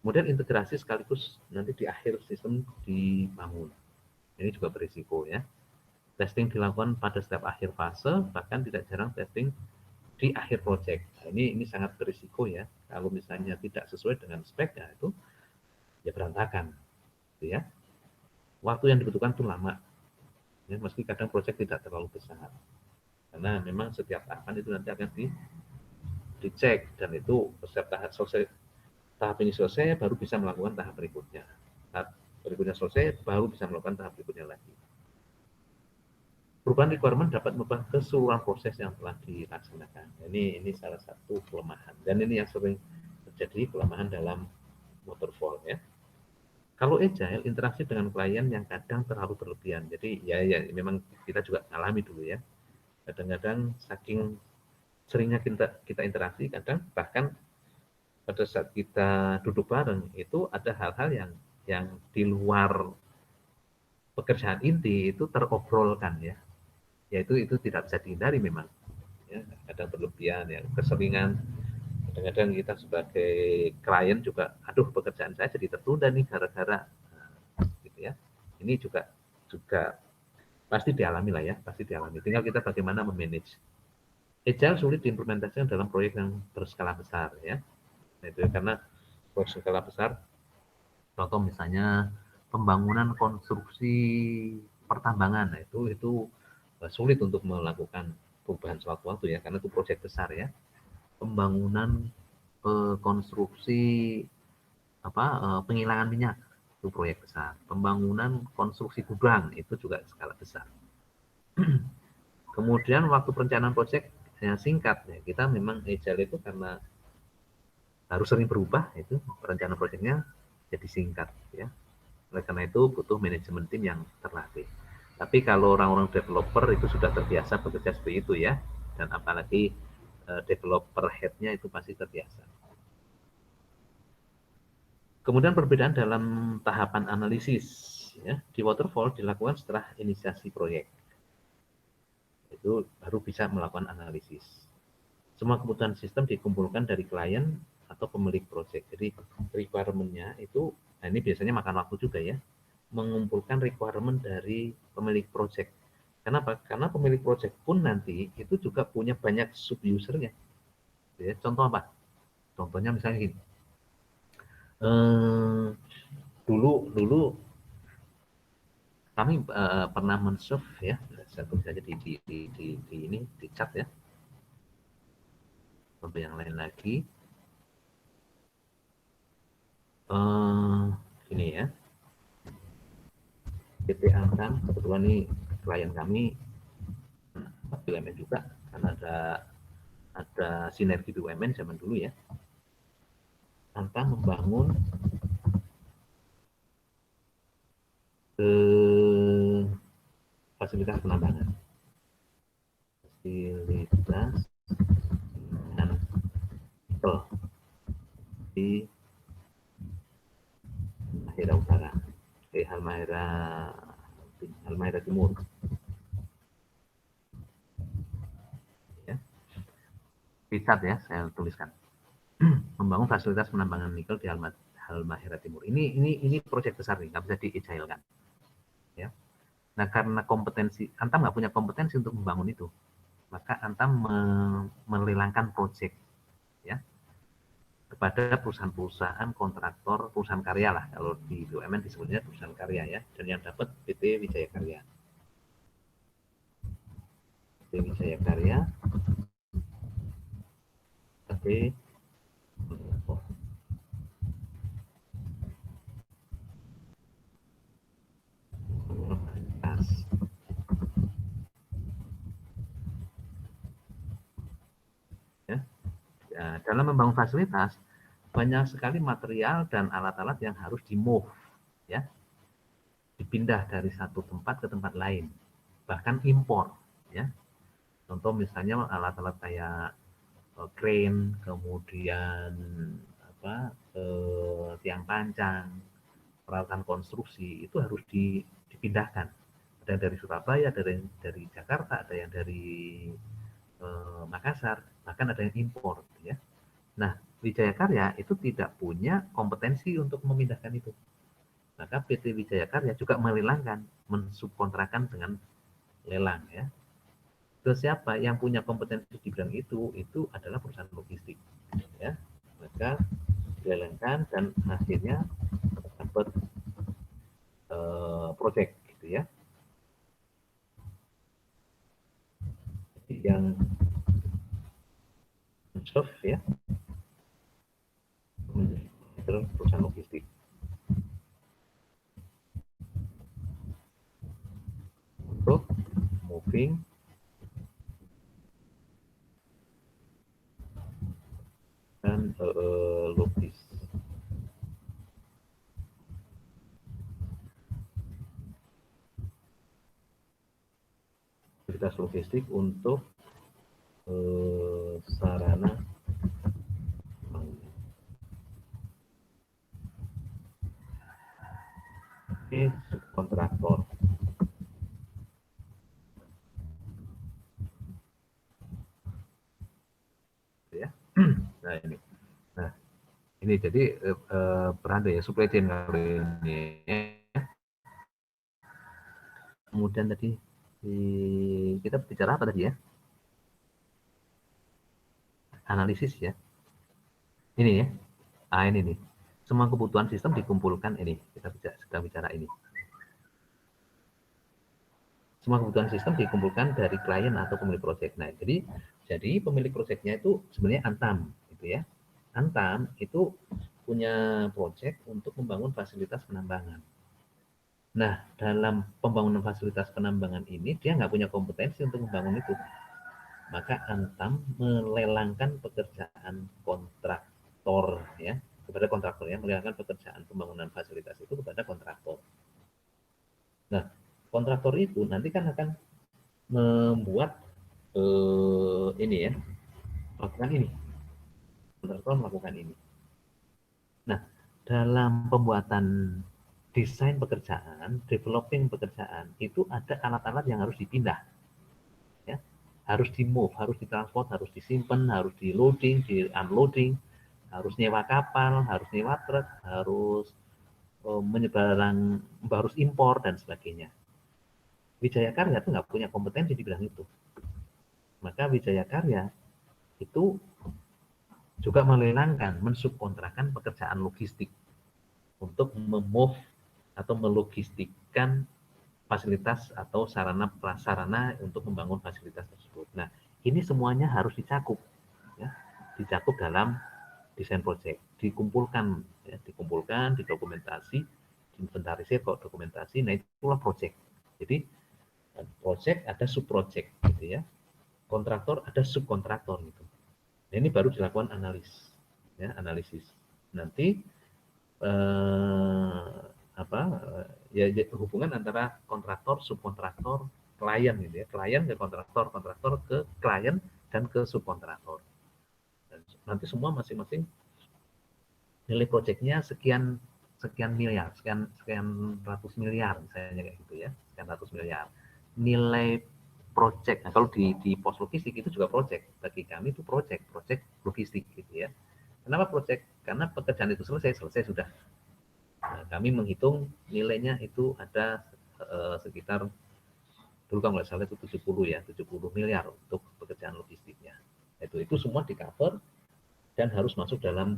Kemudian integrasi sekaligus nanti di akhir sistem dibangun. Ini juga berisiko ya. Testing dilakukan pada setiap akhir fase, bahkan tidak jarang testing di akhir project. Nah, ini sangat berisiko ya. Kalau misalnya tidak sesuai dengan spek, ya itu ya berantakan. Gitu ya. Waktu yang dibutuhkan itu lama. Ya, meski kadang project tidak terlalu besar. Karena memang setiap tahapan itu nanti akan dicek, dan itu setiap tahap ini selesai, baru bisa melakukan tahap berikutnya. Tahap berikutnya selesai, baru bisa melakukan tahap berikutnya lagi. Perubahan requirement dapat merubah keseluruhan proses yang telah dilaksanakan. Ini salah satu kelemahan, dan ini yang sering terjadi kelemahan dalam waterfall ya. Kalau agile, interaksi dengan klien yang kadang terlalu berlebihan. Jadi ya memang kita juga alami dulu ya. Kadang-kadang saking seringnya kita interaksi, kadang bahkan pada saat kita duduk bareng itu ada hal-hal yang di luar pekerjaan inti itu terobrolkan ya. Yaitu itu tidak bisa dihindari memang. Ya, kadang berlebihan ya, keseringan. Kadang-kadang kita sebagai klien juga, aduh pekerjaan saya jadi tertunda nih gara-gara gitu ya. Ini juga pasti dialami lah ya, pasti dialami. Tinggal kita bagaimana memanage. Agile sulit diimplementasikan dalam proyek yang berskala besar ya. Nah, itu karena proyek skala besar, contoh misalnya pembangunan konstruksi pertambangan, nah, itu sulit untuk melakukan perubahan sewaktu-waktu ya, karena itu proyek besar ya. Pembangunan konstruksi penghilangan minyak itu proyek besar. Pembangunan konstruksi gudang itu juga skala besar. Kemudian waktu perencanaan proyek singkat ya. Kita memang agile itu karena harus sering berubah, itu perencanaan proyeknya jadi singkat ya. Oleh karena itu butuh manajemen tim yang terlatih. Tapi kalau orang-orang developer itu sudah terbiasa bekerja seperti itu ya, dan apalagi developer head-nya itu pasti terbiasa. Kemudian perbedaan dalam tahapan analisis ya. Di waterfall dilakukan setelah inisiasi proyek. Itu baru bisa melakukan analisis. Semua kebutuhan sistem dikumpulkan dari klien atau pemilik proyek. Jadi requirement-nya itu, nah ini biasanya makan waktu juga ya, mengumpulkan requirement dari pemilik proyek. Kenapa? Karena pemilik proyek pun nanti itu juga punya banyak sub-usernya. Ya, contoh apa? Contohnya misalnya gini. Dulu kami pernah men-serve ya, saya tulis saja di ini di chat ya. Contoh yang lain lagi. Ini ya. PT Antam kebetulan nih klien kami BUMN juga, karena ada sinergi BUMN zaman dulu ya. Antam membangun fasilitas penambangan. Fasilitas nikel di Halmahera Utara, Halmahera Timur. Ya. Picat ya, saya tuliskan. Membangun fasilitas penambangan nikel di Halmahera Timur. Ini proyek besar nih, nggak bisa diijailkan. Ya. Nah, karena Antam nggak punya kompetensi untuk membangun itu, maka Antam melelangkan proyek ya kepada perusahaan-perusahaan kontraktor, perusahaan karya lah, kalau di BUMN disebutnya perusahaan karya ya, dan yang dapat PT Wijaya Karya. PT Wijaya Karya, PT ya. Dalam membangun fasilitas banyak sekali material dan alat-alat yang harus di-move ya, dipindah dari satu tempat ke tempat lain, bahkan impor ya. Contoh misalnya alat-alat kayak crane, kemudian tiang pancang, peralatan konstruksi itu harus dipindahkan. Ada yang dari Surabaya, ada yang dari Jakarta, ada yang dari Makassar, bahkan ada yang impor ya. Nah, Wijaya Karya itu tidak punya kompetensi untuk memindahkan itu. Maka PT Wijaya Karya juga melelangkan, mensubkontrakan dengan lelang ya. Terus siapa yang punya kompetensi di bidang itu adalah perusahaan logistik ya. Maka dilelangkan dan hasilnya dapat proyek gitu ya. Jadi yang serve ya perusahaan logistik untuk moving dan logis. Fasilitas logistik untuk sarana kontraktor ya. Nah ini jadi berada ya supply chain kali ini ya. Kemudian tadi kita bicara apa tadi ya, analisis ya. Ini ya, ini nih, semua kebutuhan sistem dikumpulkan ini, kita sedang bicara ini. Semua kebutuhan sistem dikumpulkan dari klien atau pemilik proyek. Nah, jadi pemilik proyeknya itu sebenarnya Antam, gitu ya. Antam itu punya proyek untuk membangun fasilitas penambangan. Nah, dalam pembangunan fasilitas penambangan ini, dia nggak punya kompetensi untuk membangun itu. Maka Antam melelangkan pekerjaan kontraktor ya, kepada kontraktor ya, melelangkan pekerjaan pembangunan fasilitas itu kepada kontraktor. Nah, kontraktor itu nanti kan akan membuat ini ya, melakukan ini. Kontraktor melakukan ini. Nah, dalam pembuatan desain pekerjaan, developing pekerjaan, itu ada alat-alat yang harus dipindah. Ya. Harus di-move, harus ditransport, harus disimpan, harus di-loading, di-unloading, harus nyewa kapal, harus nyewa truk, harus menyebarang, harus impor, dan sebagainya. Wijaya Karya itu nggak punya kompetensi di bidang itu. Maka Wijaya Karya itu juga melelangkan, mensubkontrakan pekerjaan logistik untuk memove atau melogistikkan fasilitas atau sarana prasarana untuk membangun fasilitas tersebut. Nah, ini semuanya harus dicakup, ya, dicakup dalam desain project, dikumpulkan, ya, dikumpulkan, didokumentasi, diinventarisir kok dokumentasi. Nah, itulah project. Jadi project ada subproject, gitu ya. Kontraktor ada subkontraktor, gitu. Nah, ini baru dilakukan analisis. Nanti apa ya hubungan antara kontraktor, subkontraktor, klien gitu ya, klien ke kontraktor, kontraktor ke klien dan ke subkontraktor. Dan nanti semua masing-masing nilai proyeknya sekian miliar, sekian ratus miliar misalnya kayak gitu ya, sekian ratus miliar. Nilai proyek, nah kalau di pos logistik itu juga proyek, bagi kami itu proyek logistik gitu ya. Kenapa proyek? Karena pekerjaan itu selesai sudah. Nah, kami menghitung nilainya itu ada sekitar dulu kalau nggak salah itu 70 miliar untuk pekerjaan logistiknya. Itu semua di cover dan harus masuk dalam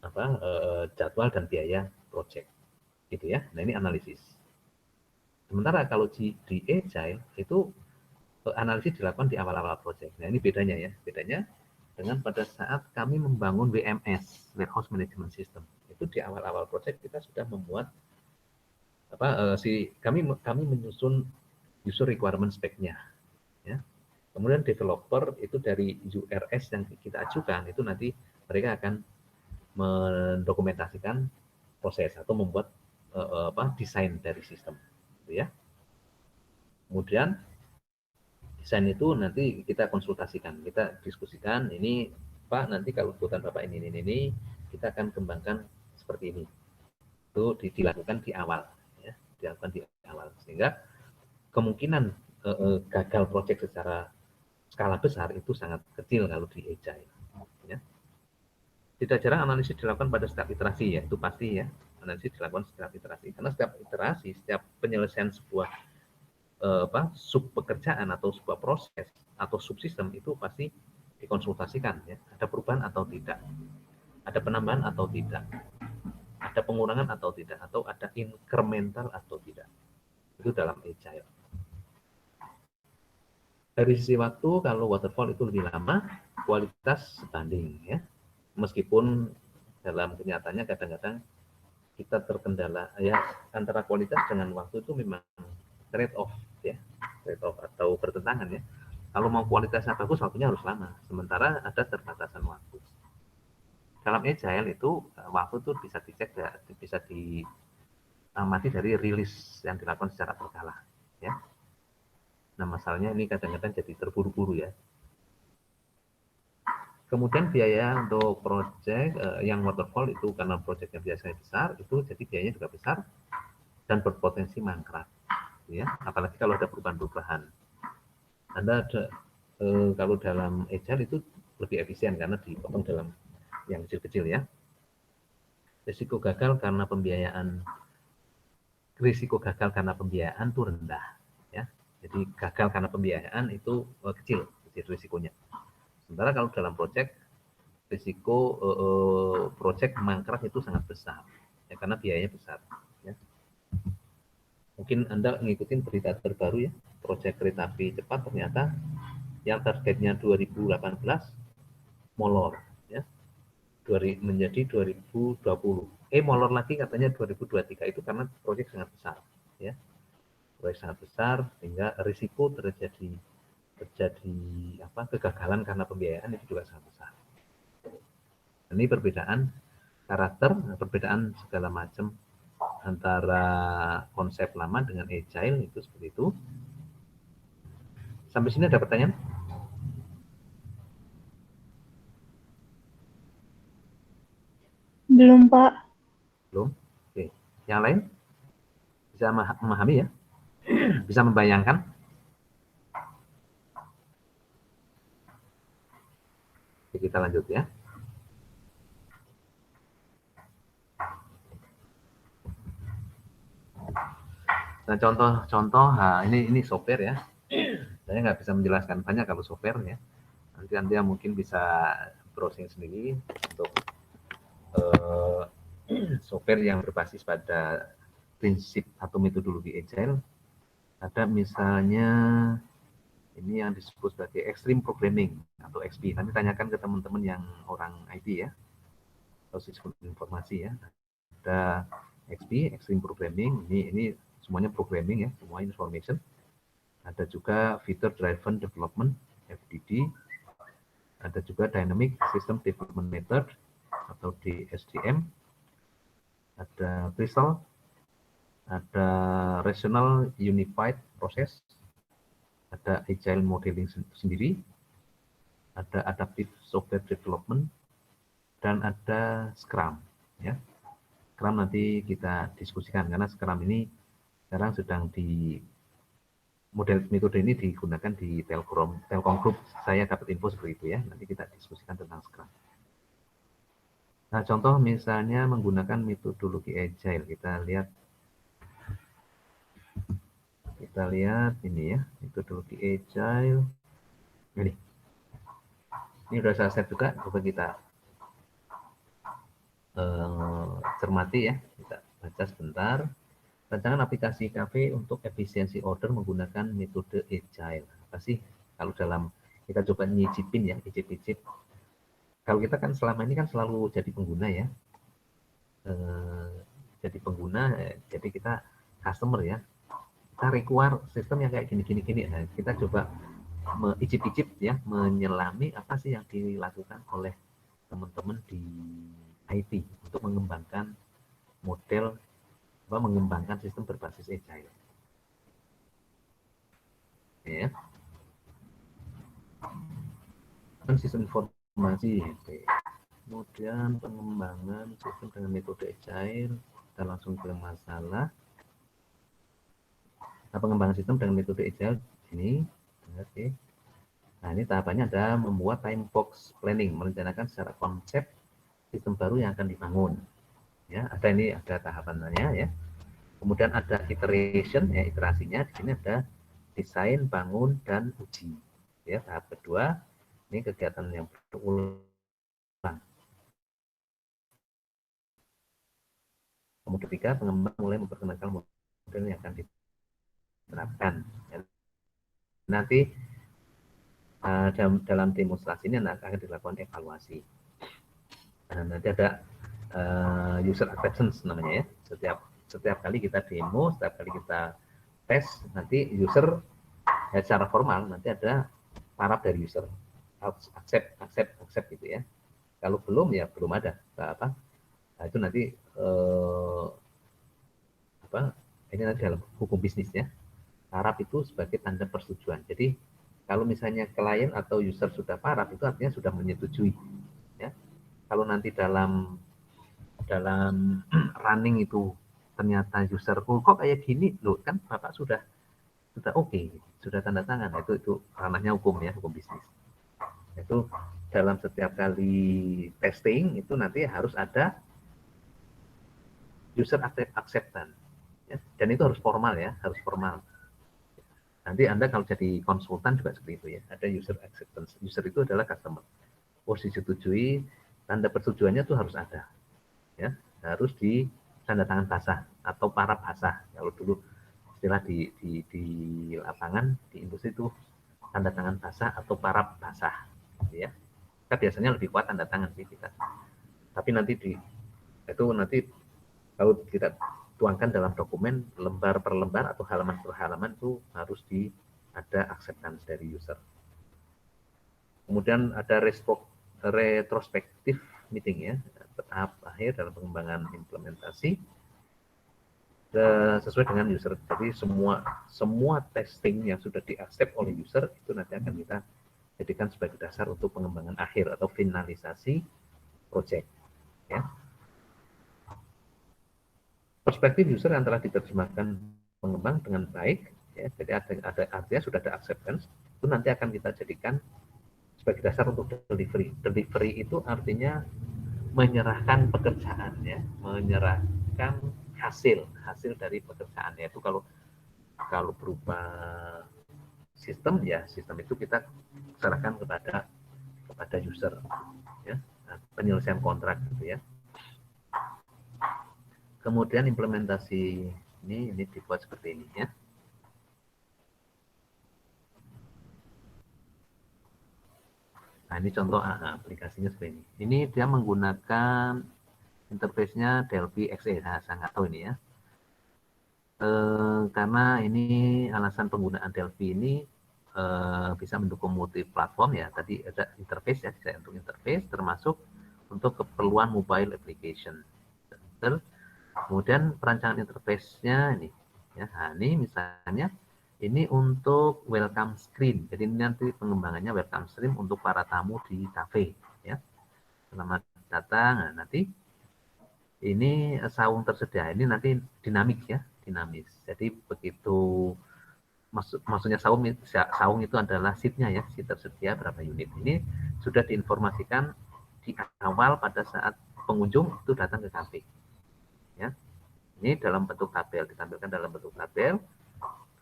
apa jadwal dan biaya project gitu ya. Nah, ini analisis. Sementara kalau di Agile itu analisis dilakukan di awal-awal project. Nah, ini bedanya ya. Bedanya dengan pada saat kami membangun WMS, Warehouse Management System. Itu di awal-awal project kita sudah membuat kami menyusun user requirement spec-nya ya. Kemudian developer itu dari URS yang kita ajukan itu nanti mereka akan mendokumentasikan proses atau membuat desain dari sistem gitu ya. Kemudian desain itu nanti kita konsultasikan, kita diskusikan ini Pak, nanti kalau kebutuhan Bapak ini kita akan kembangkan seperti ini. Itu dilakukan di awal ya, dilakukan di awal sehingga kemungkinan gagal proyek secara skala besar itu sangat kecil kalau di Agile. Ya. Tidak jarang analisis dilakukan pada setiap iterasi ya, itu pasti ya. Analisis dilakukan setiap iterasi karena setiap iterasi, setiap penyelesaian sebuah sub pekerjaan atau sebuah proses atau subsistem itu pasti dikonsultasikan ya. Ada perubahan atau tidak, ada penambahan atau tidak, ada pengurangan atau tidak, atau ada incremental atau tidak. Itu dalam Agile. Dari sisi waktu, kalau waterfall itu lebih lama, kualitas sebanding ya. Meskipun dalam kenyataannya kadang-kadang kita terkendala ya antara kualitas dengan waktu itu memang trade off ya, trade off atau bertentangan ya. Kalau mau kualitasnya bagus, waktunya harus lama. Sementara ada terbatasan waktu. Dalam Agile itu waktu itu bisa dicek ya, bisa diamati dari rilis yang dilakukan secara berkala ya. Nah, masalahnya ini kadang-kadang jadi terburu-buru ya. Kemudian biaya untuk proyek yang waterfall itu karena proyeknya biasanya besar, itu jadi biayanya juga besar dan berpotensi mangkrak. Ya, apalagi kalau ada perubahan-perubahan. Anda ada kalau dalam Agile itu lebih efisien karena dipotong dalam yang kecil-kecil ya. Risiko gagal karena pembiayaan itu rendah ya. Jadi gagal karena pembiayaan itu kecil risikonya. Sementara kalau dalam proyek risiko proyek mangkrak itu sangat besar ya, karena biayanya besar ya. Mungkin Anda ngikutin berita terbaru ya, proyek kereta api cepat ternyata yang targetnya 2018 molor ya. menjadi 2020. Molor lagi katanya 2023 itu karena proyek sangat besar, ya. Proyek sangat besar sehingga risiko terjadi kegagalan karena pembiayaan itu juga sangat besar. Ini perbedaan karakter, perbedaan segala macam antara konsep lama dengan agile itu seperti itu. Sampai sini ada pertanyaan? Belum, Pak. Belum? Oke. Yang lain? Bisa memahami ya? Bisa membayangkan? Oke, kita lanjut ya. Nah, contoh-contoh, ini software ya. Saya nggak bisa menjelaskan banyak kalau software ya. Nanti Anda mungkin bisa browsing sendiri untuk software yang berbasis pada prinsip atau metodologi agile. Ada misalnya ini yang disebut sebagai extreme programming atau XP. Nanti tanyakan ke teman-teman yang orang IT ya, atau sistem informasi ya. Ada XP, extreme programming. Ini semuanya programming ya, semua information. Ada juga feature driven development (FDD). Ada juga dynamic system development method atau DSDM. Ada Crystal, ada rational unified process, ada agile modeling sendiri, ada adaptive software development, dan ada Scrum. Ya, Scrum nanti kita diskusikan karena Scrum ini sekarang sedang metode ini digunakan di Telkom Group. Saya dapat info seperti itu ya. Nanti kita diskusikan tentang Scrum. Nah, contoh misalnya menggunakan metodologi agile. Kita lihat ini ya, metodologi agile. Ini sudah saya set juga, coba kita cermati ya. Kita baca sebentar. Rancangan aplikasi kafe untuk efisiensi order menggunakan metode agile. Apa sih? Kalau dalam kita coba nyicipin ya, icip-icip. Kalau kita kan selama ini kan selalu jadi pengguna ya. Jadi pengguna, jadi kita customer ya. Kita require sistem yang kayak gini. Nah, kita coba icip-icip ya, menyelami apa sih yang dilakukan oleh teman-teman di IT untuk mengembangkan mengembangkan sistem berbasis agile. Ya. Sistem informasi. Kemudian pengembangan sistem dengan metode agile. Kita langsung ke masalah. Nah, pengembangan sistem dengan metode agile ini. Oke. Nah, ini tahapannya ada membuat time box planning, merencanakan secara konsep sistem baru yang akan dibangun. Ya, ada tahapannya ya. Kemudian ada iteration ya, iterasinya. Di sini ada desain, bangun, dan uji. Ya, tahap kedua ini kegiatan yang berulang. Kemudian ketiga, pengembang mulai memperkenalkan model yang akan diterapkan. Ya. Nanti dalam demonstrasi ini akan dilakukan evaluasi. Nanti ada user acceptance namanya ya. Setiap kali kita demo, setiap kali kita tes, nanti user ya, secara formal nanti ada taraf dari user accept gitu ya. Kalau belum ya belum ada apa. Nah, itu nanti ini nanti dalam hukum bisnis ya. Taraf itu sebagai tanda persetujuan. Jadi kalau misalnya klien atau user sudah paraf itu artinya sudah menyetujui ya. Kalau nanti dalam running itu ternyata user kok kayak gini loh, kan Bapak sudah oke, sudah tanda tangan. Nah, itu ranahnya hukum ya, hukum bisnis. Itu dalam setiap kali testing itu nanti harus ada user acceptance ya. Dan itu harus formal ya, harus formal. Nanti Anda kalau jadi konsultan juga seperti itu ya, ada user acceptance. User itu adalah customer. Oh, disetujui, tanda persetujuannya itu harus ada ya, harus di tanda tangan basah atau para basah. Kalau dulu istilah di lapangan di industri itu tanda tangan basah atau para basah ya. Kita biasanya lebih kuat tanda tangan sih kita. Tapi nanti kalau kita tuangkan dalam dokumen lembar per lembar atau halaman per halaman itu harus ada acceptance dari user. Kemudian ada retrospektif meeting ya, tahap akhir dalam pengembangan implementasi sesuai dengan user. Jadi semua testing yang sudah di-accept oleh user itu nanti akan kita jadikan sebagai dasar untuk pengembangan akhir atau finalisasi project. Ya. Perspektif user yang telah diterjemahkan pengembang dengan baik, ya, jadi artinya sudah ada acceptance, itu nanti akan kita jadikan sebagai dasar untuk delivery. Delivery itu artinya menyerahkan pekerjaan, ya, menyerahkan hasil dari pekerjaan. Yaitu kalau berupa sistem, ya sistem itu kita serahkan kepada user, ya, penyelesaian kontrak gitu ya. Kemudian implementasi ini dibuat seperti ini ya. Nah, ini contoh aplikasinya seperti ini. Ini dia menggunakan interface-nya Delphi XE. Nah, saya nggak tahu ini ya. Karena ini alasan penggunaan Delphi ini bisa mendukung multi platform ya. Tadi ada interface ya, bisa untuk interface termasuk untuk keperluan mobile application. Kemudian perancangan interface-nya ini ya. Nah, ini misalnya ini untuk welcome screen. Jadi ini nanti pengembangannya welcome screen untuk para tamu di cafe ya. Selamat datang. Nah, nanti ini saung tersedia. Ini nanti dinamis ya, dinamis. Jadi begitu maksudnya saung itu adalah seatnya ya, seat tersedia berapa unit. Ini sudah diinformasikan di awal pada saat pengunjung itu datang ke cafe. Ya. Ini dalam bentuk tabel, ditampilkan dalam bentuk tabel.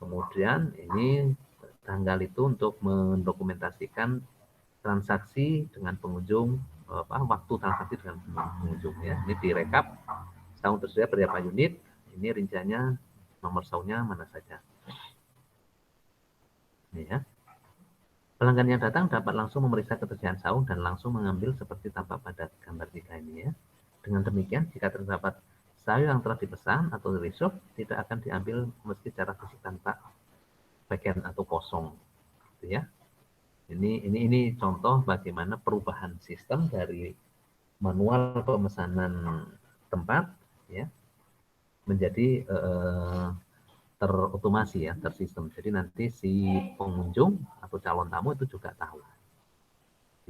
Kemudian ini tanggal itu untuk mendokumentasikan transaksi dengan pengunjung, waktu transaksi dengan pengunjung ya. Ini direkap saung tersedia berapa unit, ini rinciannya nomor saungnya mana saja. Ini ya. Pelanggan yang datang dapat langsung memeriksa ketersediaan saung dan langsung mengambil seperti tampak pada gambar 3 ini ya. Dengan demikian, jika terdapat sayur yang telah dipesan atau reserve tidak akan diambil meski secara fisik tanpa bagian atau kosong, gitu ya. Ini contoh bagaimana perubahan sistem dari manual pemesanan tempat ya menjadi terotomasi ya, tersistem. Jadi nanti si pengunjung atau calon tamu itu juga tahu,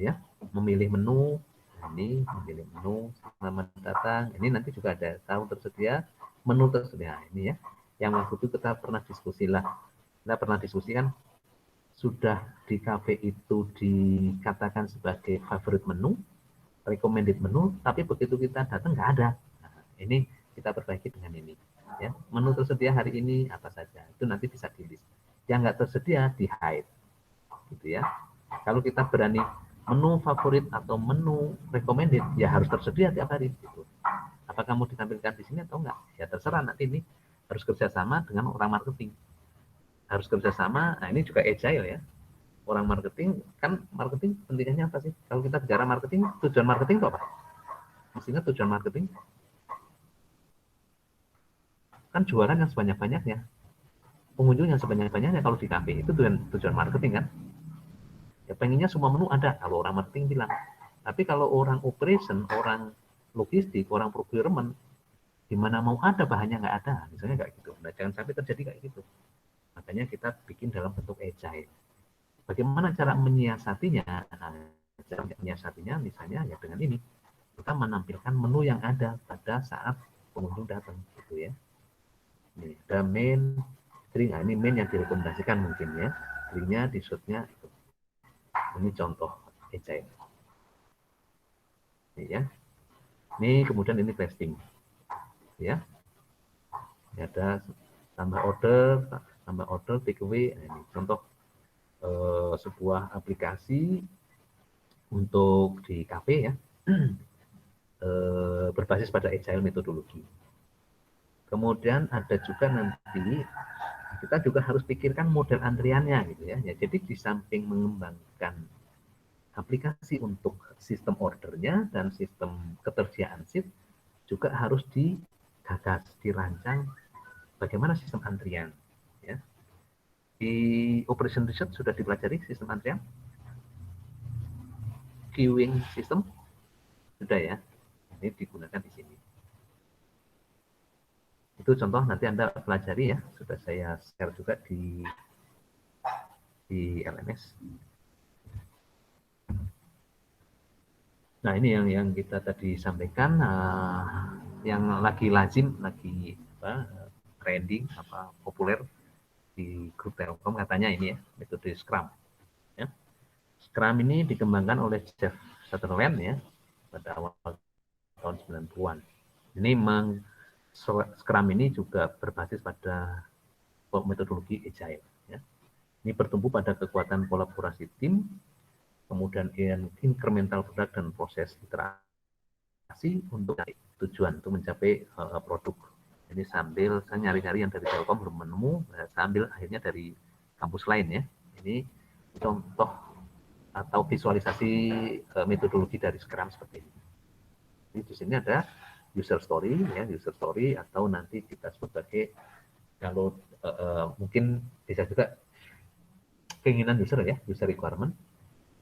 ya, memilih menu. Ini memilih menu, selamat datang. Ini nanti juga ada tahu tersedia, menu tersedia. Ini ya, yang waktu itu kita pernah diskusikan sudah di cafe itu dikatakan sebagai favorite menu, recommended menu, tapi begitu kita datang nggak ada. Nah, ini kita perbaiki dengan ini. Ya, menu tersedia hari ini apa saja, itu nanti bisa di list. Yang nggak tersedia di hide, gitu ya. Kalau kita berani menu favorit atau menu recommended, ya harus tersedia tiap hari. Gitu. Apakah mau ditampilkan di sini atau enggak? Ya terserah, nanti ini harus kerjasama dengan orang marketing. Harus kerjasama, nah ini juga agile ya. Orang marketing, kan marketing pentingnya apa sih? Kalau kita bicara marketing, tujuan marketing itu apa? Mestinya tujuan marketing kan jualan yang sebanyak-banyaknya. Pengunjung yang sebanyak-banyaknya kalau di cafe itu tujuan marketing kan. Ya pengennya semua menu ada kalau orang marketing bilang. Tapi kalau orang operation, orang logistik, orang procurement, gimana mau ada bahannya nggak ada, misalnya kayak gitu. Nah jangan sampai terjadi kayak gitu. Makanya kita bikin dalam bentuk agile. Bagaimana cara menyiasatinya? Nah, cara menyiasatinya misalnya ya dengan ini. Kita menampilkan menu yang ada pada saat pengunjung datang gitu ya. Ini ada main, drink. Nah, ini main yang direkomendasikan mungkin ya. Drinknya, dessertnya itu. Ini contoh agile. Ini ya. Ini kemudian ini testing. Ya. Ini ada tambah order, take away. Nah, ini contoh sebuah aplikasi untuk di cafe ya. Berbasis pada agile metodologi. Kemudian ada juga nanti kita juga harus pikirkan model antriannya gitu ya. Ya jadi di samping mengembangkan aplikasi untuk sistem ordernya dan sistem ketersediaan shift juga harus digagas, dirancang bagaimana sistem antrian. Ya. Di operation research sudah dipelajari sistem antrian, queuing system sudah ya. Ini digunakan di sini. Itu contoh nanti Anda pelajari ya, sudah saya share juga di LMS. Nah ini yang kita tadi sampaikan, yang lagi lazim, lagi trending, populer di grup Telkom katanya ini ya, metode Scrum. Ya. Scrum ini dikembangkan oleh Jeff Sutherland ya pada awal tahun 90-an. Ini Scrum ini juga berbasis pada metodologi Agile. Ya. Ini bertumbuh pada kekuatan kolaborasi tim, kemudian incremental product dan proses iterasi untuk tujuan untuk mencapai produk. Ini sambil saya nyari-nyari yang dari Telkom belum menemu, saya ambil akhirnya dari kampus lain ya. Ini contoh atau visualisasi metodologi dari Scrum seperti ini. Jadi di sini ada user story ya, user story atau nanti kita sebut sebagai kalau mungkin bisa juga keinginan user ya, user requirement.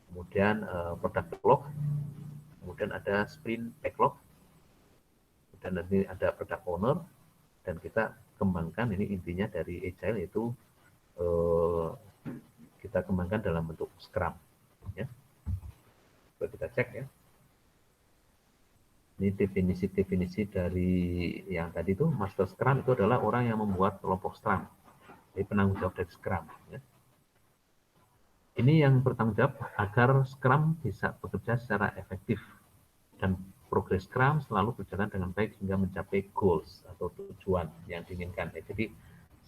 Kemudian product backlog, kemudian ada sprint backlog, dan nanti ada product owner, dan kita kembangkan ini intinya dari Agile yaitu kita kembangkan dalam bentuk Scrum. Ya. Coba kita cek ya. Ini definisi-definisi dari yang tadi itu, Master Scrum itu adalah orang yang membuat kelompok Scrum, jadi penanggung jawab dari Scrum. Ya. Ini yang bertanggung jawab agar Scrum bisa bekerja secara efektif dan progres Scrum selalu berjalan dengan baik hingga mencapai goals atau tujuan yang diinginkan. Jadi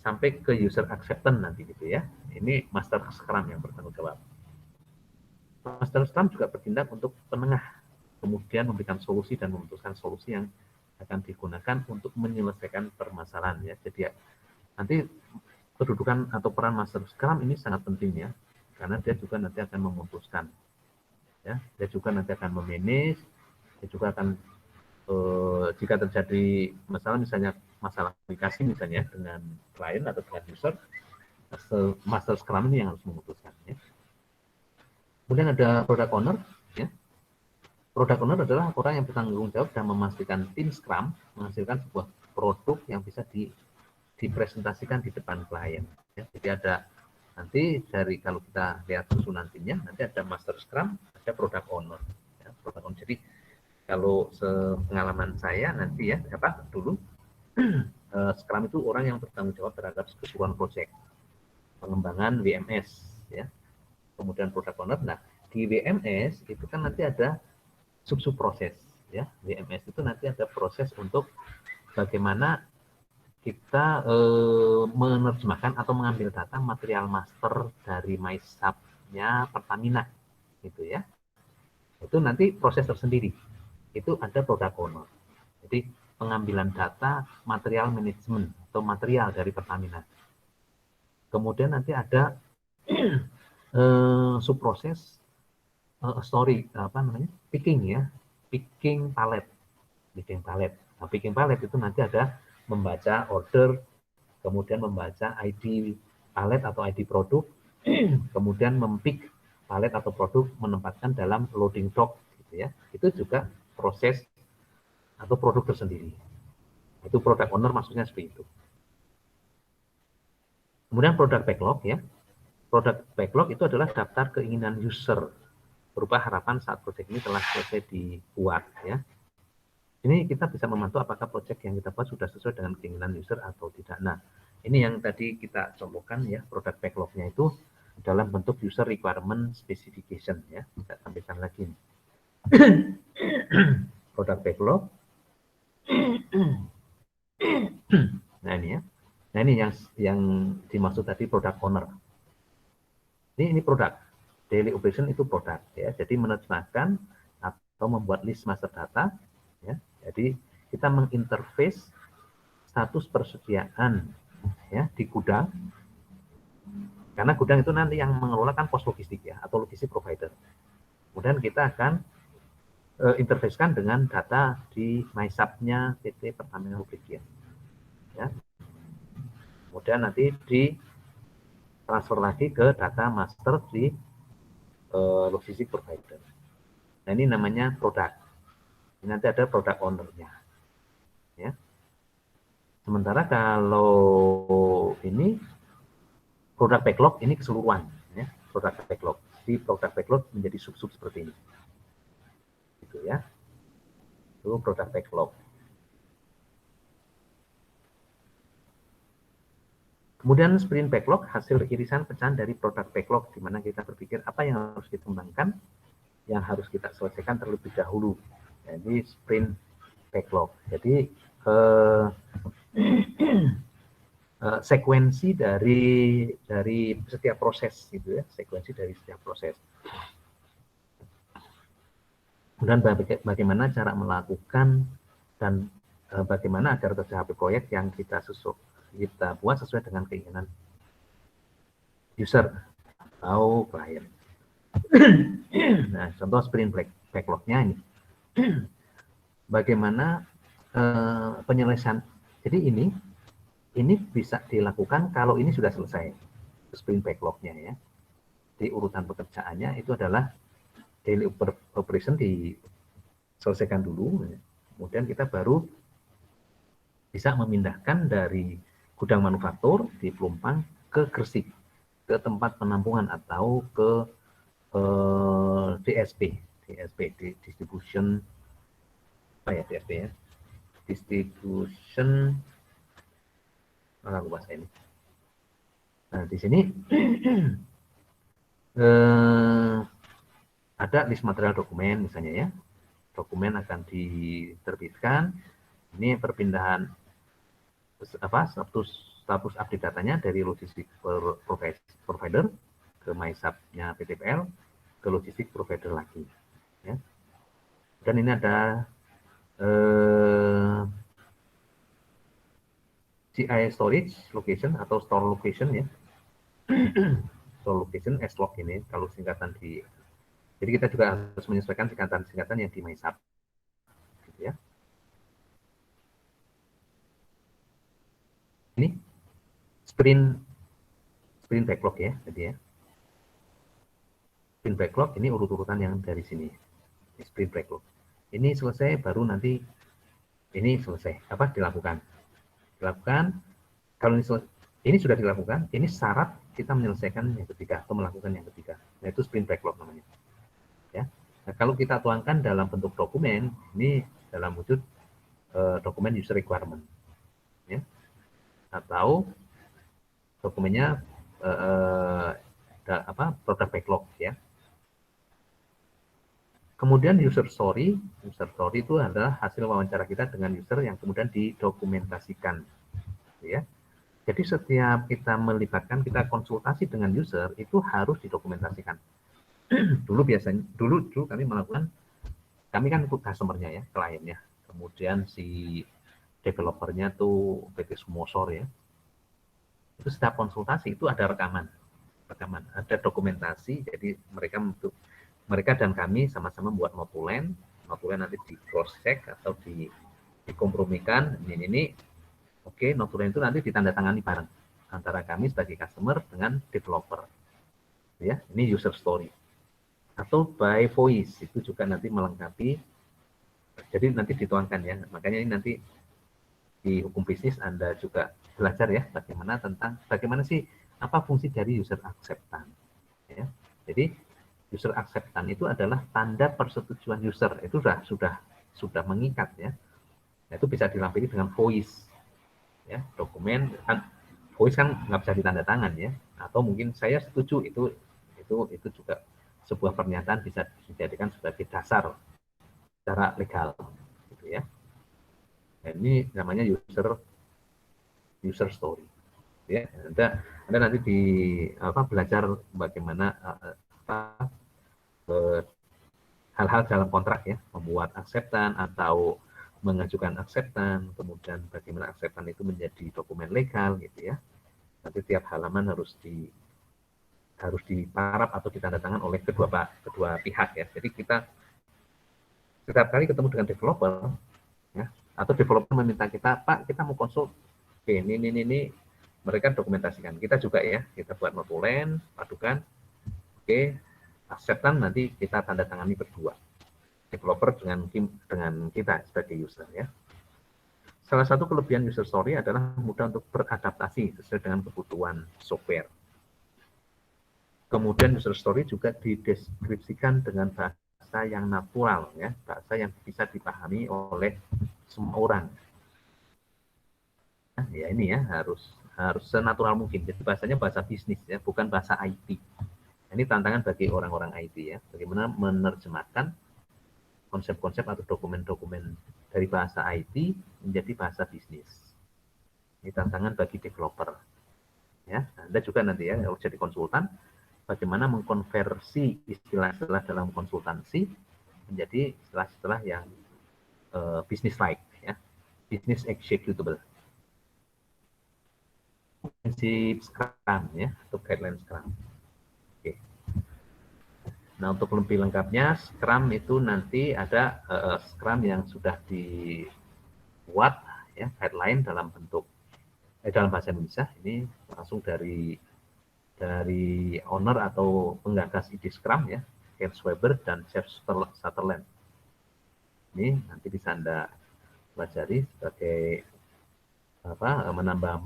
sampai ke user acceptance nanti gitu ya. Ini Master Scrum yang bertanggung jawab. Master Scrum juga bertindak untuk penengah, kemudian memberikan solusi dan memutuskan solusi yang akan digunakan untuk menyelesaikan permasalahan ya. Jadi ya, nanti kedudukan atau peran Master Scrum ini sangat penting ya. Karena dia juga nanti akan memutuskan, ya, dia juga nanti akan memanage, dia juga akan jika terjadi masalah misalnya masalah aplikasi misalnya dengan klien atau dengan user, Master Scrum ini yang harus memutuskan. Ya. Kemudian ada Product Owner, ya. Product Owner adalah orang yang bertanggung jawab dan memastikan tim Scrum menghasilkan sebuah produk yang bisa dipresentasikan di depan klien. Ya. Jadi ada nanti dari kalau kita lihat susunan timnya, nanti ada Master Scrum, ada Product Owner. Ya, Product Owner. Jadi kalau sepengalaman saya nanti ya, dulu Scrum itu orang yang bertanggung jawab terhadap keseluruhan proyek pengembangan WMS, ya. Kemudian Product Owner. Nah di WMS itu kan nanti ada sub-sub proses, ya. WMS itu nanti ada proses untuk bagaimana kita menerjemahkan atau mengambil data material master dari MySAP-nya Pertamina, gitu ya. Itu nanti proses tersendiri. Itu ada product owner. Jadi pengambilan data material manajemen atau material dari Pertamina. Kemudian nanti ada subproses story picking ya, picking palette. Nah, picking palette itu nanti ada membaca order, kemudian membaca ID palet atau ID produk, kemudian mempick palet atau produk menempatkan dalam loading dock, gitu ya. Itu juga proses atau produk tersendiri. Itu product owner maksudnya seperti itu. Kemudian product backlog ya. Product backlog itu adalah daftar keinginan user berupa harapan saat proyek ini telah selesai dibuat ya. Ini kita bisa memantau apakah proyek yang kita buat sudah sesuai dengan keinginan user atau tidak. Nah, ini yang tadi kita contohkan ya, product backlog-nya itu dalam bentuk user requirement specification ya. Kita sampaikan lagi. Product backlog. Nah ini ya. Nah ini yang dimaksud tadi product owner. Ini produk. Daily operation itu produk ya. Jadi menerjemahkan atau membuat list master data ya. Jadi kita menginterface status persediaan ya di gudang. Karena gudang itu nanti yang mengelola kan pos logistik ya atau logistik provider. Kemudian kita akan interface-kan dengan data di MySub-nya PT Pertamina Lubrikian. Ya. Kemudian nanti ditransfer lagi ke data master di logistik provider. Nah, ini namanya produk. Ini nanti ada produk owner-nya. Ya. Sementara kalau ini produk backlog, ini keseluruhan. Ya. Produk backlog. Di produk backlog menjadi sub-sub seperti ini. Gitu ya. Itu produk backlog. Kemudian sprint backlog, hasil irisan pecahan dari produk backlog, di mana kita berpikir apa yang harus dikembangkan, yang harus kita selesaikan terlebih dahulu. Jadi sprint backlog. Jadi sekuensi dari setiap proses, gitu ya, sekuensi dari setiap proses. Kemudian bagaimana cara melakukan dan bagaimana agar tercapai proyek yang kita buat sesuai dengan keinginan user atau klien. Nah, contoh sprint backlog-nya ini. Bagaimana penyelesaian. Jadi ini bisa dilakukan kalau ini sudah selesai. Sprint backlog-nya ya. Di urutan pekerjaannya itu adalah daily operation diselesaikan dulu. Kemudian kita baru bisa memindahkan dari gudang manufaktur di Pelumpang ke Gresik, ke tempat penampungan atau ke DSP, distribution apa ya DSP ya, distribution lupa saya ini. Nah di sini ada list material dokumen misalnya ya, dokumen akan diterbitkan. Ini perpindahan status update datanya dari logistik provider ke MySub-nya PTPL ke logistik provider lagi. Ya. Dan ini ada CI storage location atau store location ya. Store location S-log ini kalau singkatan jadi kita juga harus menyesuaikan singkatan-singkatan yang di MySub. Gitu ya. Ini sprint backlog ya, jadi ya. Sprint backlog ini urut-urutan yang dari sini. Sprint backlog. Ini selesai baru nanti ini selesai dilakukan. Kalau ini sudah dilakukan, ini syarat kita menyelesaikan yang ketiga atau melakukan yang ketiga, yaitu sprint backlog namanya. Ya. Nah, kalau kita tuangkan dalam bentuk dokumen, ini dalam wujud dokumen user requirement. Ya. Atau dokumennya product backlog ya. Kemudian user story itu adalah hasil wawancara kita dengan user yang kemudian didokumentasikan ya. Jadi setiap kita kita konsultasi dengan user itu harus didokumentasikan. dulu kami kan ikut customer-nya ya, kliennya. Kemudian si developernya tuh PT Sumosor ya. Itu setiap konsultasi itu ada rekaman, ada dokumentasi. Jadi mereka dan kami sama-sama membuat notulen nanti di cross check atau dikompromikan. Ini oke, notulen itu nanti ditandatangani bareng antara kami sebagai customer dengan developer. Ya, ini user story. Atau by voice itu juga nanti melengkapi. Jadi nanti dituangkan ya. Makanya ini nanti di hukum bisnis Anda juga belajar ya bagaimana sih apa fungsi dari user acceptance ya. Jadi user acceptance itu adalah tanda persetujuan user, itu sudah mengikat ya. Nah, itu bisa dilampiri dengan voice ya, dokumen kan voice kan nggak bisa ditandatangan ya, atau mungkin saya setuju, itu juga sebuah pernyataan bisa dijadikan sebagai dasar secara legal gitu ya. Nah, ini namanya user story. Ya, Anda nanti belajar bagaimana hal-hal dalam kontrak ya, membuat acceptance atau mengajukan acceptance, kemudian bagaimana acceptance itu menjadi dokumen legal gitu ya. Nanti tiap halaman harus harus diparap atau ditandatangan oleh kedua pihak ya. Jadi kita setiap kali ketemu dengan developer ya, atau developer meminta kita, Pak, kita mau konsul, oke, ini, mereka dokumentasikan. Kita juga ya, kita buat notulen, padukan, oke, acceptan, nanti kita tanda tangani berdua, developer dengan kita sebagai user ya. Salah satu kelebihan user story adalah mudah untuk beradaptasi sesuai dengan kebutuhan software. Kemudian user story juga dideskripsikan dengan bahasa yang natural ya, bahasa yang bisa dipahami oleh semua orang. Nah, ya ini ya harus senatural mungkin. Jadi bahasanya bahasa bisnis ya, bukan bahasa IT. Ini tantangan bagi orang-orang IT ya, bagaimana menerjemahkan konsep-konsep atau dokumen-dokumen dari bahasa IT menjadi bahasa bisnis. Ini tantangan bagi developer. Ya, Anda juga nanti ya, kalau jadi konsultan, bagaimana mengkonversi istilah-istilah dalam konsultansi menjadi istilah-istilah yang business-like, ya, business executable. Prinsip Scrum ya, atau guideline Scrum. Oke. Nah, untuk lebih lengkapnya, Scrum itu nanti ada Scrum yang sudah dibuat ya, guideline dalam bentuk dalam bahasa Indonesia. Ini langsung dari owner atau penggagas ide Scrum ya, Kurt Schwaber dan Jeff Sutherland. Ini nanti bisa Anda pelajari sebagai menambah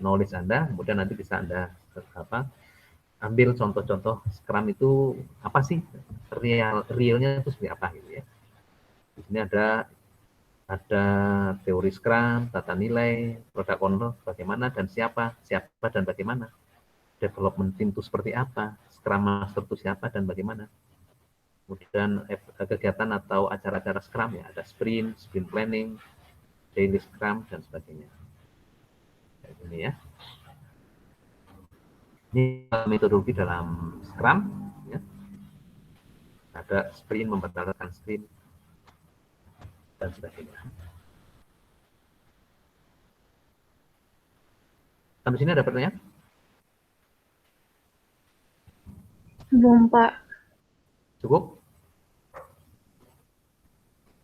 knowledge Anda, kemudian nanti bisa Anda ambil contoh-contoh Scrum itu apa sih, realnya itu seperti apa gitu ya. Di sini ada teori Scrum, tata nilai, product owner bagaimana dan siapa dan bagaimana, development team itu seperti apa, Scrum Master itu siapa dan bagaimana. Kemudian kegiatan atau acara-acara Scrum ya, ada sprint planning, daily Scrum dan sebagainya. Ini ya. Ini metodologi dalam Scrum ya. Ada sprint, membatalkan sprint dan sebagainya. Sampai sini ada pertanyaan? Belum, Pak. Cukup?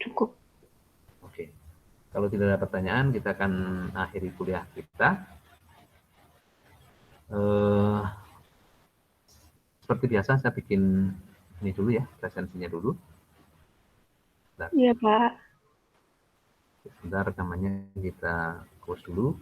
Cukup. Oke. Kalau tidak ada pertanyaan, kita akan akhiri kuliah kita. Seperti biasa, saya bikin ini dulu ya, presensinya dulu. Iya, Pak. Sebentar, rekamannya kita close dulu.